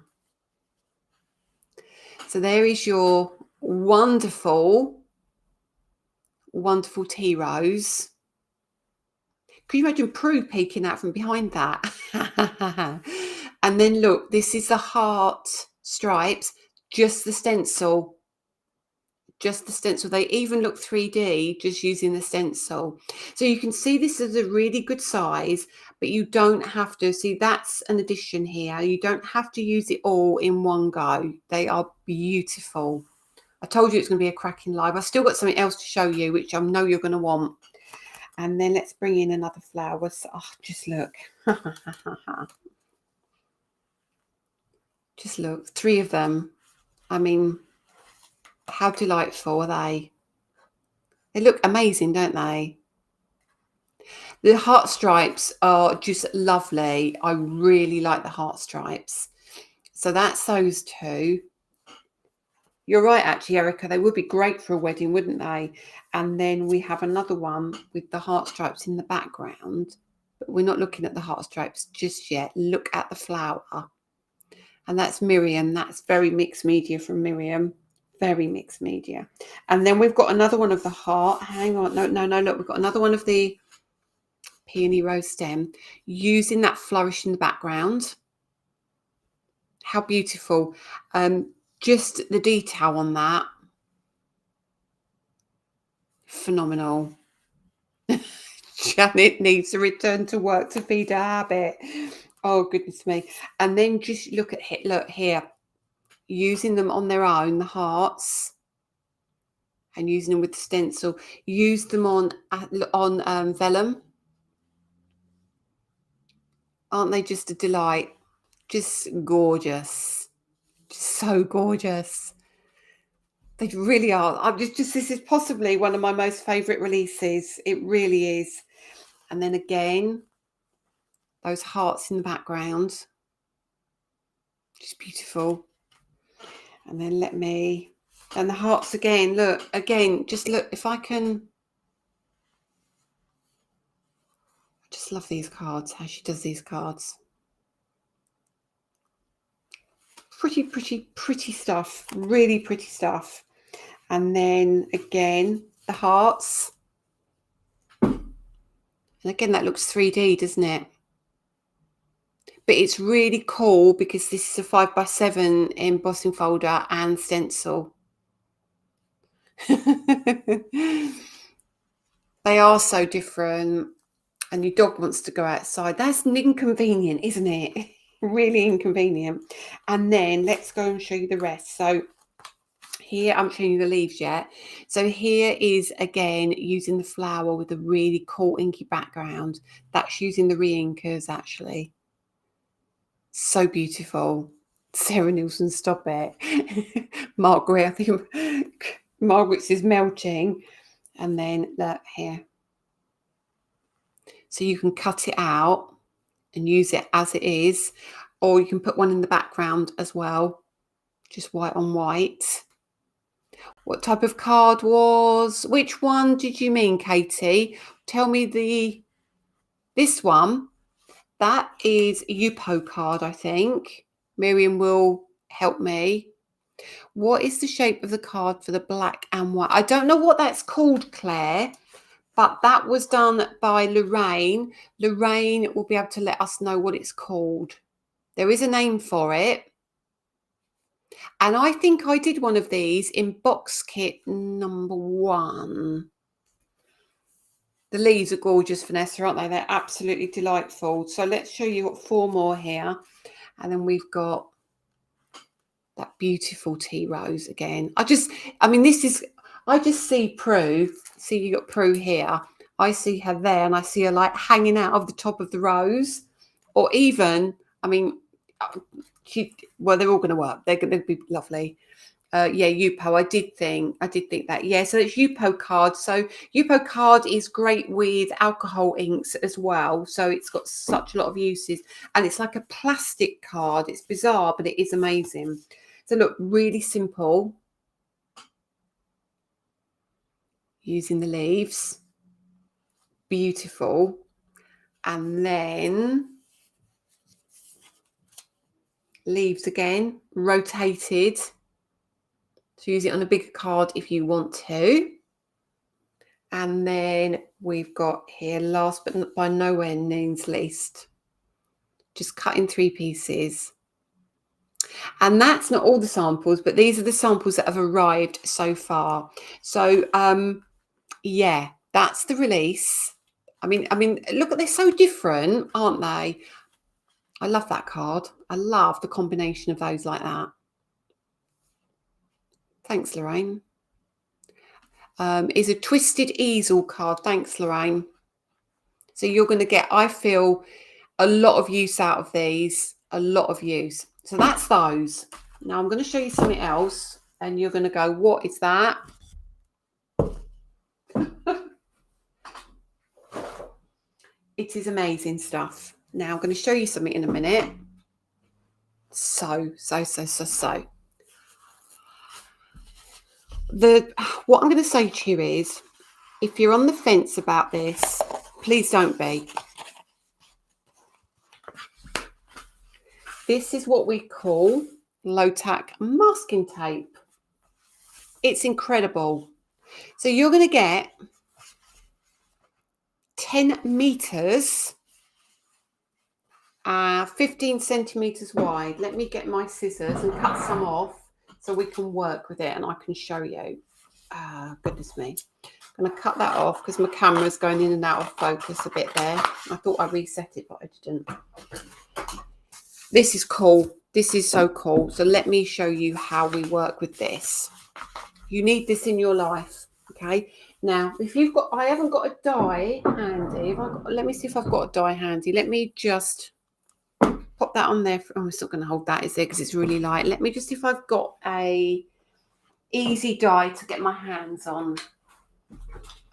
So there is your wonderful tea rose. Can you imagine Prue peeking out from behind that? And then look, this is the heart stripes, just the stencil. Just the stencil. They even look 3D just using the stencil. So you can see this is a really good size, but you don't have to. See, that's an addition here. You don't have to use it all in one go. They are beautiful. I told you it's going to be a cracking live. I've still got something else to show you, which I know you're going to want. And then let's bring in another flower. Oh, just look. Just look. 3 of them. I mean, how delightful are they? They look amazing, don't they? The heart stripes are just lovely. I really like the heart stripes. So that's those 2. You're right, actually, Erica. They would be great for a wedding, wouldn't they? And then we have another one with the heart stripes in the background. But we're not looking at the heart stripes just yet. Look at the flower. And that's Miriam. That's very mixed media from Miriam. Very mixed media. And then we've got another one of the heart. Hang on. No. Look, we've got another one of the peony rose stem using that flourish in the background. How beautiful. Just the detail on that. Phenomenal. Janet needs to return to work to feed her habit. Oh, goodness me. And then just look at it. Look here. Using them on their own, the hearts, and using them with the stencil. Use them on vellum. Aren't they just a delight? Just gorgeous. Just so gorgeous. They really are. This is possibly one of my most favourite releases. It really is. And then again, those hearts in the background. Just beautiful. And then and the hearts again, look, just look, if I can. I just love these cards, how she does these cards. Pretty stuff, really pretty stuff. And then again, the hearts. And again, that looks 3D, doesn't it? But it's really cool because this is a 5x7 embossing folder and stencil. They are so different. And your dog wants to go outside. That's inconvenient, isn't it? Really inconvenient. And then let's go and show you the rest. So here, I'm showing you the leaves yet. So here is, again, using the flower with a really cool inky background. That's using the re-inkers, actually. So beautiful. Sarah Nielsen, stop it. Margaret, I think Margaret's is melting. And then look here. So you can cut it out and use it as it is, or you can put one in the background as well, just white on white. What type of card which one did you mean, Katie? Tell me this one. That is a Yupo card, I think. Miriam will help me. What is the shape of the card for the black and white? I don't know what that's called, Claire, but that was done by Lorraine. Lorraine will be able to let us know what it's called. There is a name for it. And I think I did one of these in box kit number 1. The leaves are gorgeous, Vanessa, aren't they? They're absolutely delightful. So let's show you 4 more here. And then we've got that beautiful tea rose again. I just see Prue. See, you got Prue here. I see her there, and I see her like hanging out of the top of the rose. Or even, they're all going to work. They're going to be lovely. Yeah, Yupo. I did think that. Yeah, so it's Yupo card. So Yupo card is great with alcohol inks as well. So it's got such a lot of uses, and it's like a plastic card. It's bizarre, but it is amazing. So look, really simple. Using the leaves. Beautiful. And then leaves again, rotated. So use it on a bigger card if you want to. And then we've got here, last but by no means least, just cut in 3 pieces. And that's not all the samples, but these are the samples that have arrived so far. So yeah, that's the release. I mean, look, they're so different, aren't they? I love that card. I love the combination of those like that. Thanks, Lorraine. Is a twisted easel card. Thanks, Lorraine. So you're going to get, I feel, a lot of use out of these. A lot of use. So that's those. Now I'm going to show you something else, and you're going to go, what is that? It is amazing stuff. Now I'm going to show you something in a minute. So. What I'm going to say to you is, if you're on the fence about this, please don't be. This is what we call low-tack masking tape. It's incredible. So you're going to get 10 meters, 15 centimeters wide. Let me get my scissors and cut some off so we can work with it and I can show you. Goodness me. I'm going to cut that off because my camera's going in and out of focus a bit there. I thought I reset it, but I didn't. This is cool. This is so cool. So let me show you how we work with this. You need this in your life, okay? Now, if you've got, I haven't got a die handy. Let me see if I've got a die handy. Let me just pop that on there. Oh, it's not going to hold that, is it? Because it's really light. Let me just see if I've got a easy die to get my hands on.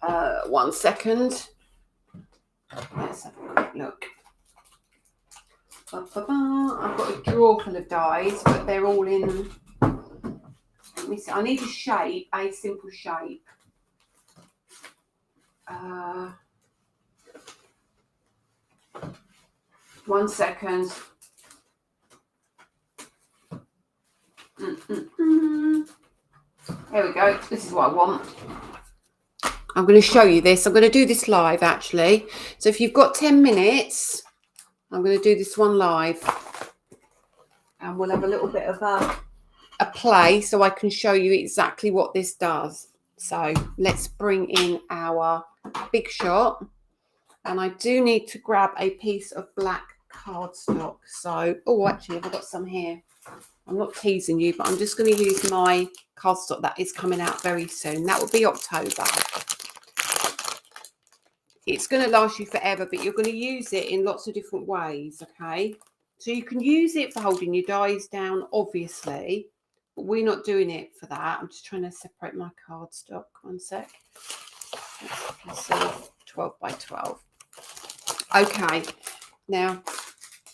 1 second. Let's have a quick look. I've got a drawer full of dies, but they're all in. Let me see. I need a shape, a simple shape. 1 second. There we go. This is what I want. I'm going to show you this. I'm going to do this live, actually. So if you've got 10 minutes, I'm going to do this one live. And we'll have a little bit of a play so I can show you exactly what this does. So let's bring in our big shot. And I do need to grab a piece of black cardstock. So, oh, actually, I've got some here. I'm not teasing you, but I'm just going to use my cardstock that is coming out very soon. That will be October. It's going to last you forever, but you're going to use it in lots of different ways, okay? So you can use it for holding your dies down, obviously, but we're not doing it for that. I'm just trying to separate my cardstock. 1 sec. That's a piece of 12 by 12. Okay, now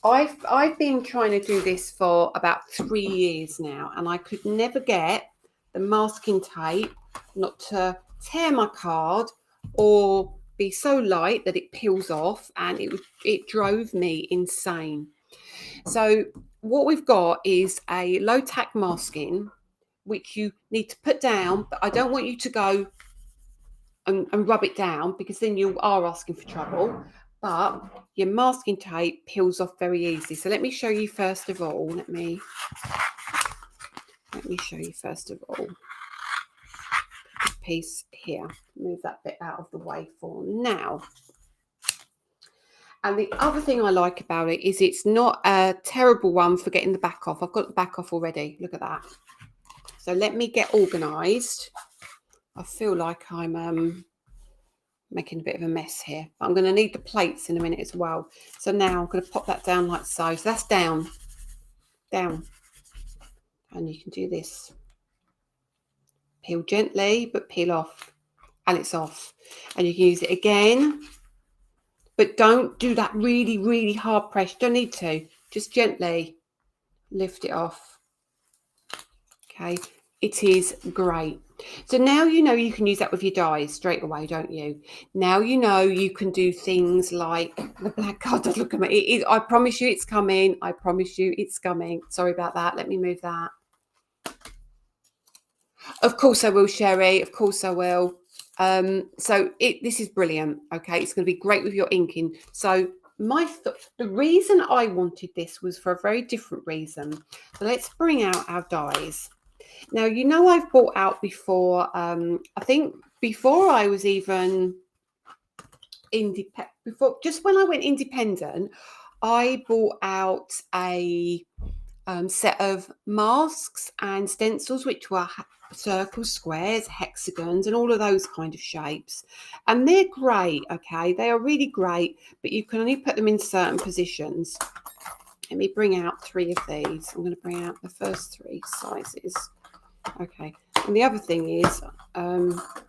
I've been trying to do this for about 3 years now, and I could never get the masking tape not to tear my card or be so light that it peels off, and it drove me insane. So what we've got is a low tack masking, which you need to put down, but I don't want you to go and rub it down, because then you are asking for trouble. But your masking tape peels off very easily. So let me show you first of all. Let me show you first of all. This piece here. Move that bit out of the way for now. And the other thing I like about it is it's not a terrible one for getting the back off. I've got the back off already. Look at that. So let me get organised. I feel like I'm making a bit of a mess here. But I'm going to need the plates in a minute as well. So now I'm going to pop that down like so. So that's down. Down. And you can do this. Peel gently, but peel off. And it's off. And you can use it again. But don't do that really, really hard press. Don't need to. Just gently lift it off. Okay. It is great. So now you know you can use that with your dies straight away, don't you? Now you know you can do things like the black card. Look at me. I promise you it's coming. I promise you it's coming. Sorry about that. Let me move that. Of course I will, Sherry. Of course I will. So this is brilliant. Okay, it's going to be great with your inking. So the reason I wanted this was for a very different reason. So let's bring out our dies. Now, you know, I've bought out before. I think before I was even independent, before, just when I went independent, I bought out a set of masks and stencils, which were circles, squares, hexagons, and all of those kind of shapes. And they're great. Okay, they are really great, but you can only put them in certain positions. Let me bring out 3 of these. I'm going to bring out the first 3 sizes. Okay, and the other thing is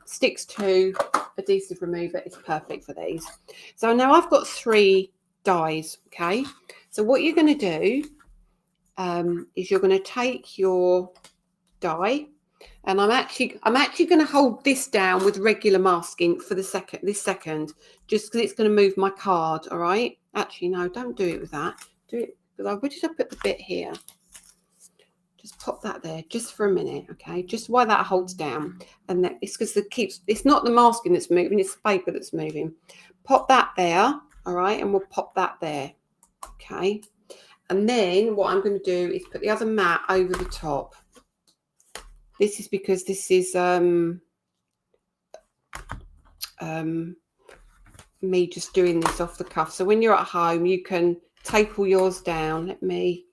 sticks to adhesive remover is perfect for these. So now I've got 3 dies. Okay, so what you're going to do is you're going to take your die, and I'm actually going to hold this down with regular masking for this second, just because it's going to move my card. All right, actually no, don't do it with that. Do it, because where did I put the bit here? Just pop that there just for a minute. Okay, just while that holds down, and that it's because it's not the masking that's moving, it's the paper that's moving. Pop that there. All right, and we'll pop that there. Okay, and then what I'm going to do is put the other mat over the top. This is because this is me just doing this off the cuff. So when you're at home, you can tape all yours down. Let me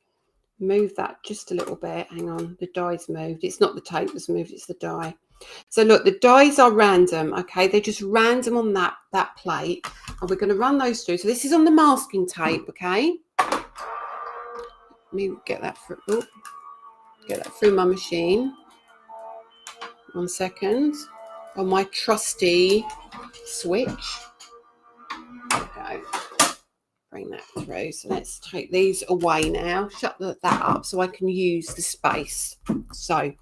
move that just a little bit. Hang on, the die's moved. It's not the tape that's moved, it's the die. So look, the dies are random. Okay, they're just random on that plate, and we're going to run those through. So this is on the masking tape. Okay, let me get that through my machine. 1 second. On my trusty switch. There we go. Bring that through. So let's take these away now. Shut that up so I can use the space. So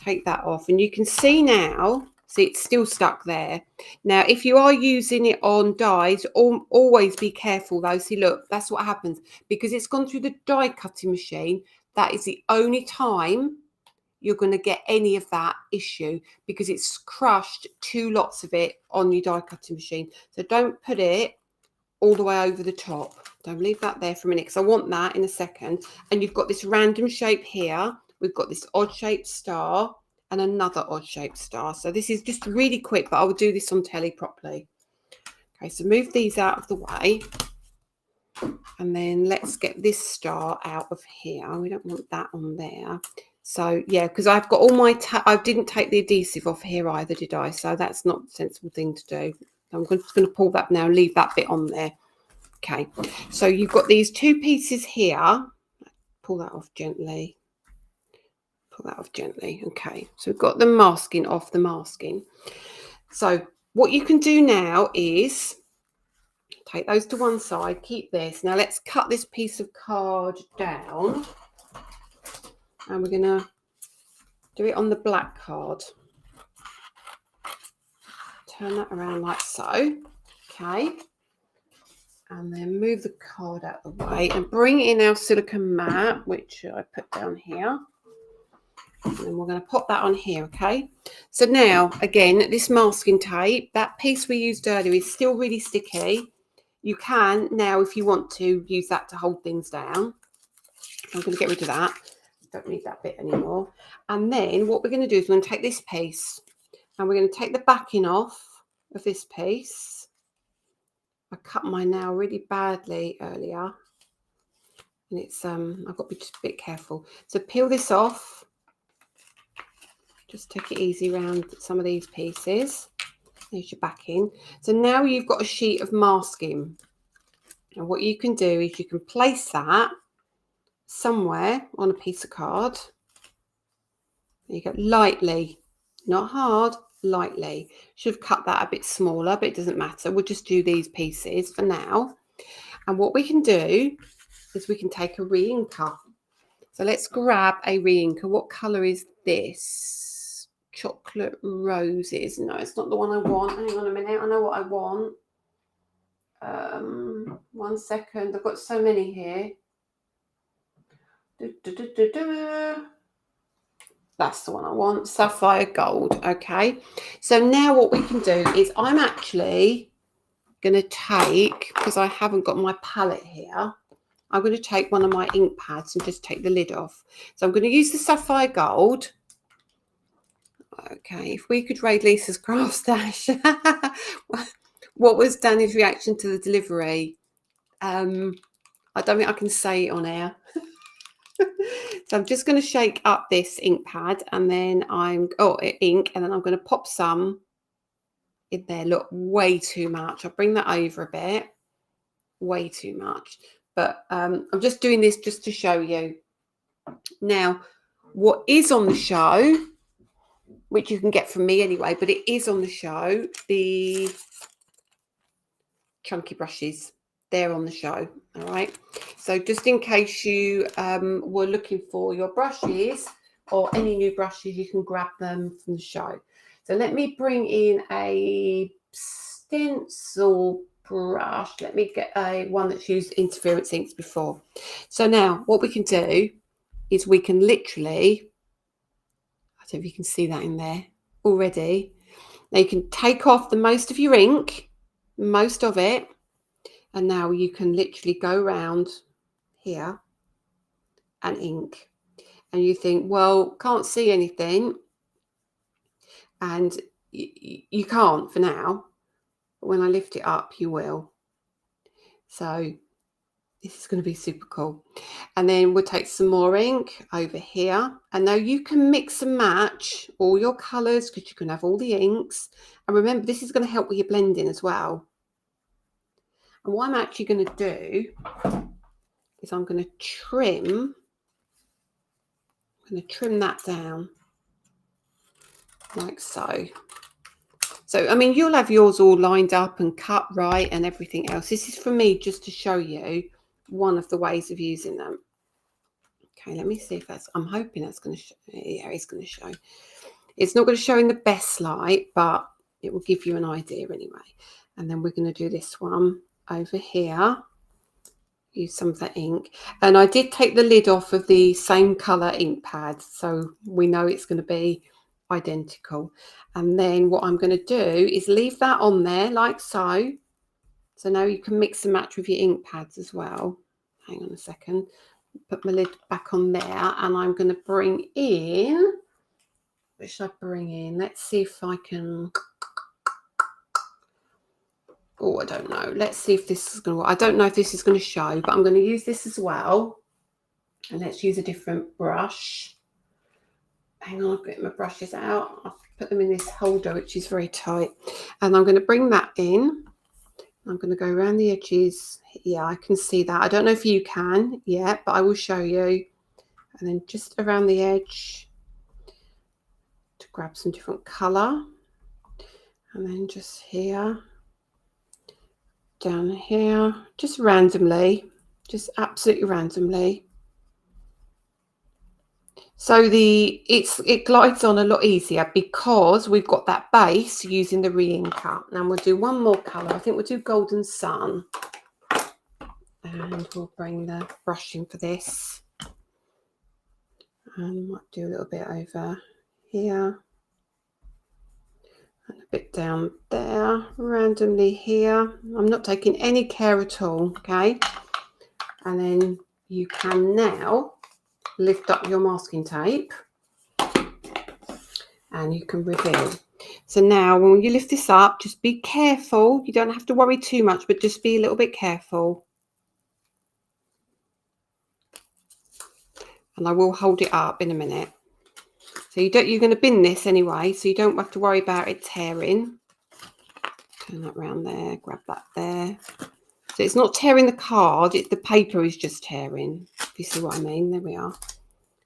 take that off, and you can see now. See, it's still stuck there. Now, if you are using it on dies, always be careful though. See, look, that's what happens because it's gone through the die cutting machine. That is the only time you're going to get any of that issue, because it's crushed 2 lots of it on your die cutting machine. So don't put it all the way over the top. Don't leave that there for a minute, because I want that in a second. And you've got this random shape here. We've got this odd shaped star and another odd shaped star. So this is just really quick, but I will do this on telly properly. Okay, so move these out of the way. And then let's get this star out of here. We don't want that on there. So yeah, because I've got all my I didn't take the adhesive off here either, did I? So that's not a sensible thing to do. I'm just going to pull that now, leave that bit on there. Okay, so you've got these 2 pieces here. Pull that off gently. Pull that off gently. Okay, so we've got the masking off the masking. So what you can do now is take those to one side, keep this. Now let's cut this piece of card down. And we're going to do it on the black card. Turn that around like so. Okay. And then move the card out of the way and bring in our silicone mat, which I put down here. And then we're going to pop that on here, okay? So now, again, this masking tape, that piece we used earlier is still really sticky. You can now, if you want to, use that to hold things down. I'm going to get rid of that. Don't need that bit anymore. And then what we're going to do is we're going to take this piece and we're going to take the backing off of this piece. I cut my nail really badly earlier, and it's I've got to be just a bit careful. So peel this off. Just take it easy around some of these pieces. There's your backing. So now you've got a sheet of masking. And what you can do is you can place that somewhere on a piece of card. There you go, lightly, not hard, lightly. Should have cut that a bit smaller, but it doesn't matter. We'll just do these pieces for now. And what we can do is we can take a re-inker. So let's grab a re-inker. What colour is this? Chocolate roses. No, it's not the one I want. Hang on a minute. I know what I want. 1 second. I've got so many here. That's the one I want, sapphire gold. Okay, so now what we can do is I'm actually going to take, because I haven't got my palette here, I'm going to take one of my ink pads and just take the lid off. So I'm going to use the sapphire gold. Okay, if we could raid Lisa's craft stash. What was Danny's reaction to the delivery? I don't think I can say it on air. So I'm just going to shake up this ink pad, and then ink, and then I'm going to pop some in there. Look, way too much. I'll bring that over a bit. Way too much. But I'm just doing this just to show you. Now, what is on the show, which you can get from me anyway, but it is on the show, the chunky brushes. They're on the show. All right. So just in case you were looking for your brushes or any new brushes, you can grab them from the show. So let me bring in a stencil brush. Let me get one that's used interference inks before. So now what we can do is we can literally, I don't know if you can see that in there already. Now you can take off the most of your ink, most of it, and now you can literally go around here and ink. And you think, well, can't see anything, and you can't for now, but when I lift it up you will. So this is going to be super cool. And then we'll take some more ink over here, and now you can mix and match all your colors because you can have all the inks. And remember, this is going to help with your blending as well. And what I'm actually going to do is I'm going to trim that down like so. So, I mean, you'll have yours all lined up and cut right and everything else. This is for me just to show you one of the ways of using them. Okay, let me see if that's, I'm hoping that's going to show. Yeah, it's going to show. It's not going to show in the best light, but it will give you an idea anyway. And then we're going to do this one over here. Use some of that ink. And I did take the lid off of the same colour ink pad, so we know it's going to be identical. And then what I'm going to do is leave that on there like so. So now you can mix and match with your ink pads as well. Hang on a second. Put my lid back on there, and I'm going to bring in, what should I bring in? Let's see if I can, oh, I don't know. Let's see if this is going to work. I don't know if this is going to show, but I'm going to use this as well. And let's use a different brush. Hang on, I'll get my brushes out. I'll put them in this holder, which is very tight. And I'm going to bring that in. I'm going to go around the edges. Yeah, I can see that. I don't know if you can yet, but I will show you. And then just around the edge to grab some different colour. And then just here, down here, just randomly, just absolutely randomly. So it glides on a lot easier because we've got that base using the re-inker. Now we'll do one more colour. I think we'll do Golden Sun. And we'll bring the brush in for this. And might do a little bit over here. And a bit down there, randomly here. I'm not taking any care at all, okay? And then you can now lift up your masking tape and you can reveal. So now when you lift this up, just be careful. You don't have to worry too much, but just be a little bit careful. And I will hold it up in a minute. So you're going to bin this anyway, so you don't have to worry about it tearing. Turn that round there, grab that there. So it's not tearing the card, the paper is just tearing, if you see what I mean. There we are.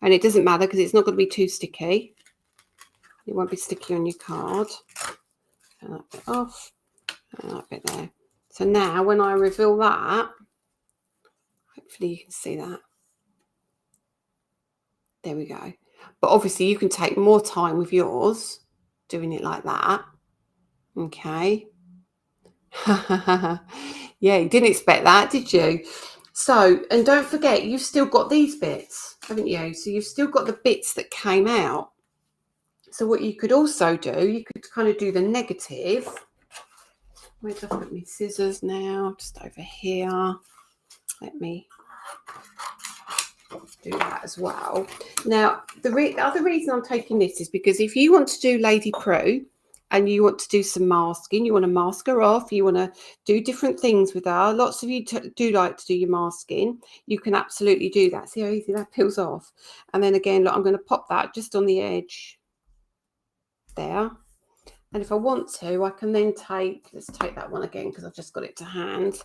And it doesn't matter because it's not going to be too sticky. It won't be sticky on your card. Turn that bit off, and that bit there. So now when I reveal that, hopefully you can see that. There we go. But obviously you can take more time with yours doing it like that. Okay. Yeah, you didn't expect that, did you? So, and don't forget, you've still got these bits, haven't you? So you've still got the bits that came out. So what you could also do, you could kind of do the negative. Where did I put my scissors now? Just over here. Let me do that as well. Now, the other reason I'm taking this is because if you want to do Lady Prue and you want to do some masking, you want to mask her off, you want to do different things with her. Lots of you do like to do your masking. You can absolutely do that. See how easy that peels off? And then again, look, I'm going to pop that just on the edge there. And if I want to, I can then let's take that one again because I've just got it to hand.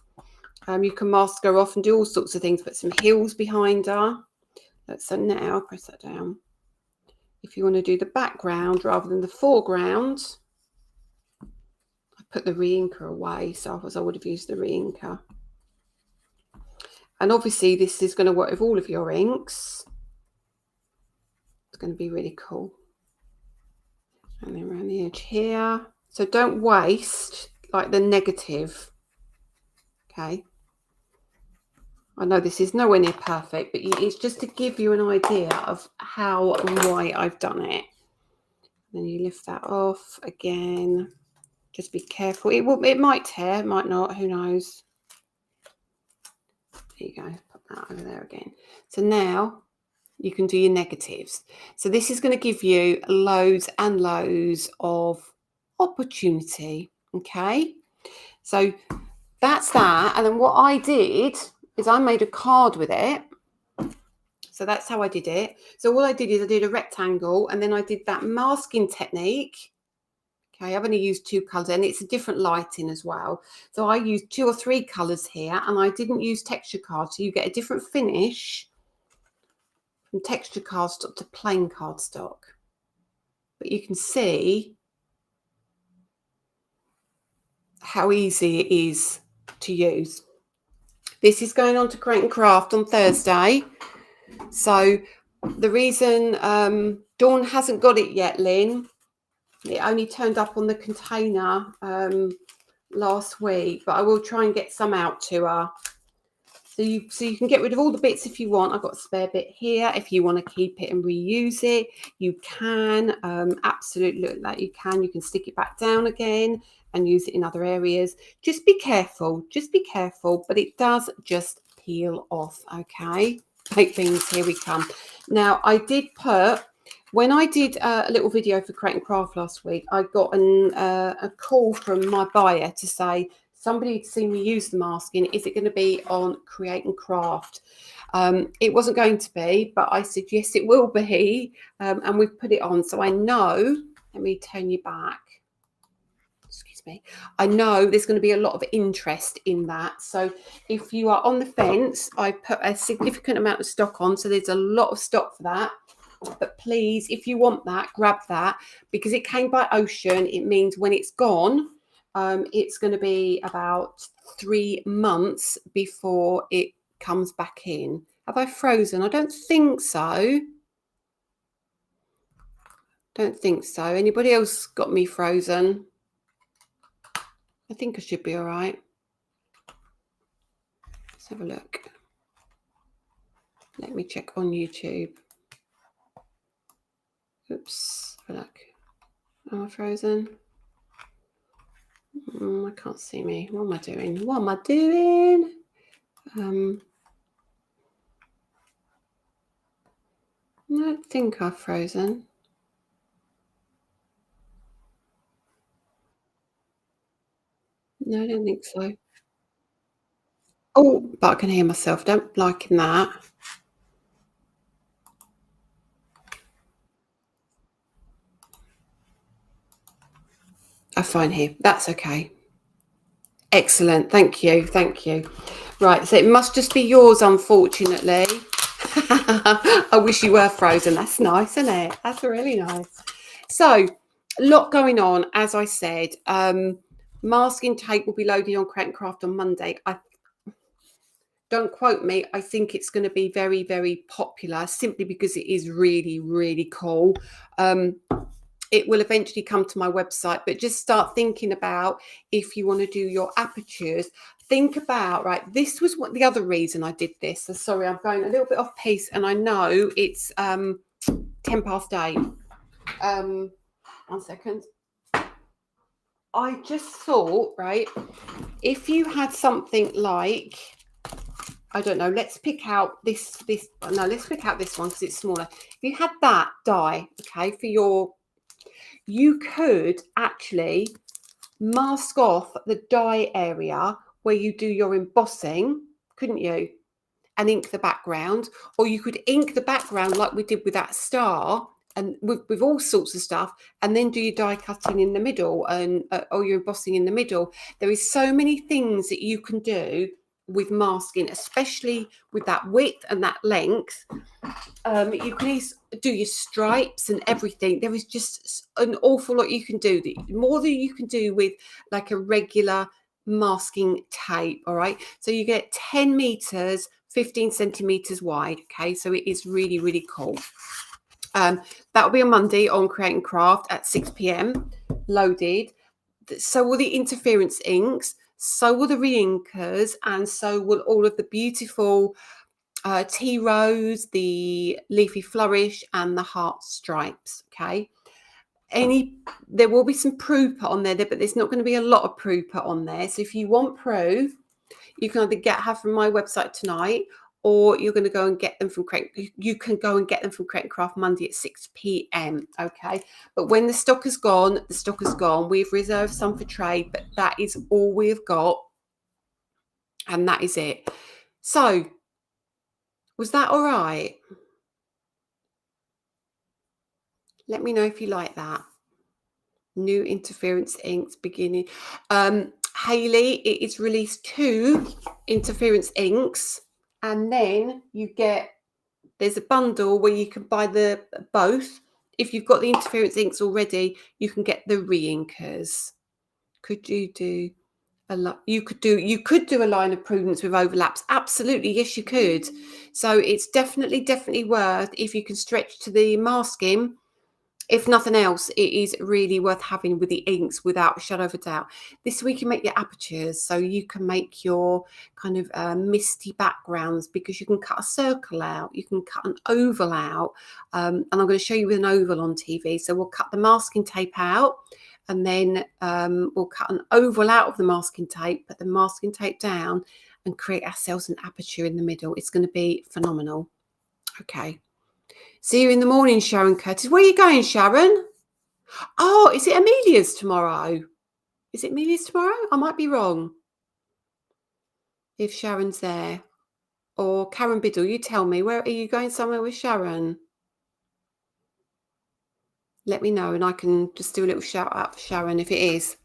You can mask her off and do all sorts of things, put some heels behind her. So now press that down. If you want to do the background rather than the foreground, I put the re-inker away, so otherwise I would have used the re-inker. And obviously this is going to work with all of your inks. It's going to be really cool. And then around the edge here. So don't waste like the negative. Okay. I know this is nowhere near perfect, but it's just to give you an idea of how and why I've done it. Then you lift that off again. Just be careful. It might tear, it might not, who knows. There you go. Put that over there again. So now you can do your negatives. So this is going to give you loads and loads of opportunity. Okay. So that's that. And then what I did is I made a card with it. So that's how I did it. So all I did is I did a rectangle and then I did that masking technique. Okay, I've only used 2 colours and it's a different lighting as well. So I used 2 or 3 colours here and I didn't use texture cards. So you get a different finish from texture cardstock to plain cardstock. But you can see how easy it is to use. This is going on to Create and Craft on Thursday. So the reason Dawn hasn't got it yet, Lynn, it only turned up on the container last week, but I will try and get some out to her. So you can get rid of all the bits if you want. I've got a spare bit here. If you want to keep it and reuse it, you can. Absolutely, look like you can. You can stick it back down again and use it in other areas. Just be careful. Just be careful. But it does just peel off. Okay. Baked beans. Here we come. Now I did put. When I did a little video for Create and Craft last week, I got a call from my buyer to say somebody had seen me use the masking. Is it going to be on Create and Craft? It wasn't going to be, but I said, yes, it will be. And we've put it on. So I know, let me turn you back. Excuse me. I know there's going to be a lot of interest in that. So if you are on the fence, I put a significant amount of stock on. So there's a lot of stock for that. But please, if you want that, grab that because it came by ocean. It means when it's gone, it's going to be about 3 months before it comes back in. Have I frozen? I don't think so. Don't think so. Anybody else got me frozen? I think I should be all right. Let's have a look. Let me check on YouTube. Oops, have a look. Am I frozen? I can't see me. What am I doing? What am I doing? I don't think I've frozen. No, I don't think so. Oh, but I can hear myself. Don't liking that. I'm fine here. That's okay. Excellent. Thank you. Thank you. Right. So it must just be yours, unfortunately. I wish you were frozen. That's nice, isn't it? That's really nice. So a lot going on, as I said. Masking tape will be loaded on Create and Craft on Monday. Don't quote me. I think it's going to be very, very popular simply because it is really, really cool. It will eventually come to my website, but just start thinking about if you want to do your apertures. Think about, right, this was what the other reason I did this. So sorry, I'm going a little bit off piece and I know it's 10 past 8. 1 second. I just thought, right, if you had something like, I don't know, let's pick out let's pick out this one because it's smaller. If you had that die, okay, you could actually mask off the die area where you do your embossing, couldn't you? And ink the background, or you could ink the background like we did with that star and with all sorts of stuff, and then do your die cutting in the middle and or your embossing in the middle. There is so many things that you can do with masking, especially with that width and that length. You can do your stripes and everything. There is just an awful lot you can do, more than you can do with like a regular masking tape. All right, so you get 10 meters, 15 centimeters wide. Okay, so it is really, really cool. That will be on Monday on Create and Craft at 6 p.m. loaded. So will the interference inks, so will the re-inkers, and so will all of the beautiful tea rose, the leafy flourish, and the heart stripes. Okay, there will be some proof put on there, but there's not going to be a lot of proof put on there. So if you want proof, you can either have from my website tonight, or you're going to go and get them from you can go and get them from Create and Craft Monday at 6 p.m. Okay, but when the stock is gone, the stock is gone. We've reserved some for trade, but that is all we've got, and that is it. So was that all right? Let me know if you like that. New interference inks beginning. Hayley, it is released 2 interference inks, and then there's a bundle where you can buy the both. If you've got the interference inks already, you can get the re-inkers. Could you do a lot? You could do a line of Prudence with overlaps. Absolutely, yes, you could. So it's definitely worth, if you can stretch to the masking. If nothing else, it is really worth having with the inks, without a shadow of a doubt. This week you make your apertures, so you can make your kind of misty backgrounds, because you can cut a circle out, you can cut an oval out, and I'm going to show you with an oval on TV. So we'll cut the masking tape out, and then we'll cut an oval out of the masking tape, put the masking tape down, and create ourselves an aperture in the middle. It's going to be phenomenal. Okay. See you in the morning, Sharon Curtis. Where are you going, Sharon? Oh, is it Amelia's tomorrow? Is it Amelia's tomorrow? I might be wrong. If Sharon's there. Or Karen Biddle, you tell me. Where are you going? Somewhere with Sharon? Let me know, and I can just do a little shout out for Sharon if it is.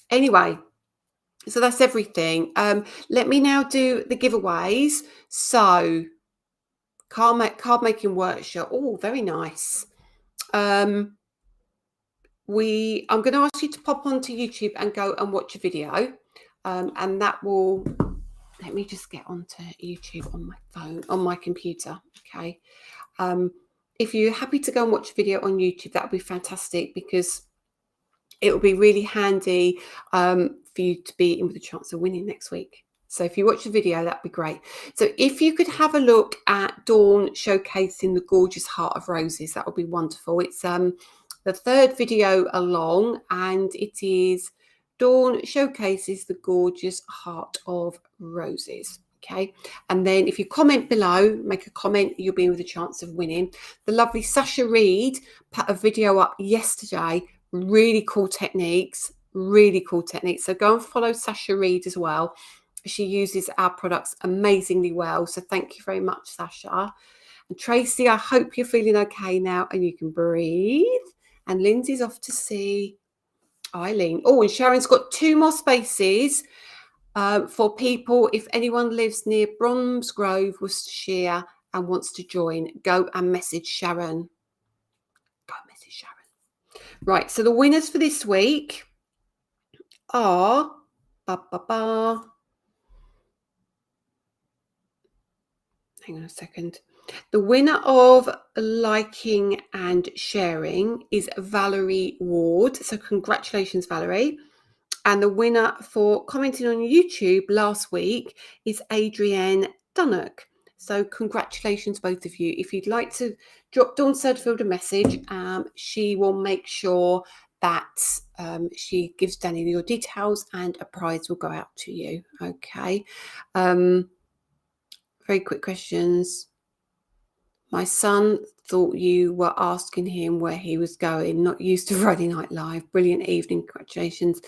Anyway, so that's everything. Let me now do the giveaways. So, card making workshop. Oh, very nice. I'm going to ask you to pop onto YouTube and go and watch a video, and that will, let me just get onto YouTube on my phone, on my computer. Okay, if you're happy to go and watch a video on YouTube, that would be fantastic, because it will be really handy for you to be in with a chance of winning next week. So if you watch the video, that'd be great. So if you could have a look at Dawn showcasing the gorgeous heart of roses, that would be wonderful. It's the 3rd video along, and it is Dawn showcases the gorgeous heart of roses. Okay, and then if you comment below, make a comment, you'll be with a chance of winning. The lovely Sasha Reed put a video up yesterday. Really cool techniques. So go and follow Sasha Reed as well. She uses our products amazingly well. So thank you very much, Sasha. And Tracy, I hope you're feeling okay now and you can breathe. And Lindsay's off to see Eileen. Oh, and Sharon's got 2 more spaces for people. If anyone lives near Bromsgrove, Worcestershire, and wants to join, go and message Sharon. Right, so the winners for this week are hang on a second. The winner of liking and sharing is Valerie Ward. So congratulations, Valerie. And the winner for commenting on YouTube last week is Adrienne Dunnock. So congratulations, both of you. If you'd like to drop Dawn Sutherfield a message, she will make sure that she gives Danny your details and a prize will go out to you. Okay. Very quick questions. My son thought you were asking him where he was going, not used to Friday Night Live. Brilliant evening. Congratulations.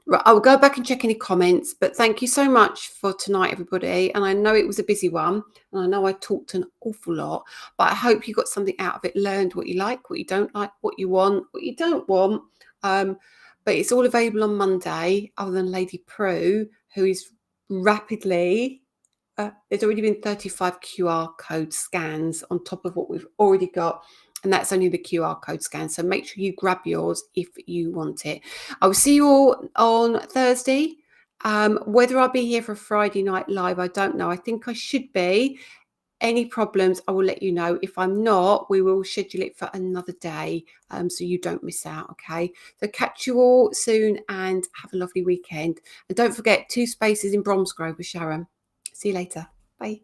Right, I'll go back and check any comments, but thank you so much for tonight, everybody. And I know it was a busy one, and I know I talked an awful lot, but I hope you got something out of it, learned what you like, what you don't like, what you want, what you don't want. But it's all available on Monday, other than Lady Prue, who is rapidly... there's already been 35 QR code scans on top of what we've already got, and that's only the QR code scan, so make sure you grab yours if you want it. I will see you all on Thursday. Whether I'll be here for Friday Night Live, I don't know. I think I should be. Any problems, I will let you know. If I'm not, we will schedule it for another day, so you don't miss out. Okay, so catch you all soon and have a lovely weekend, and don't forget 2 spaces in Bromsgrove with Sharon. See you later. Bye.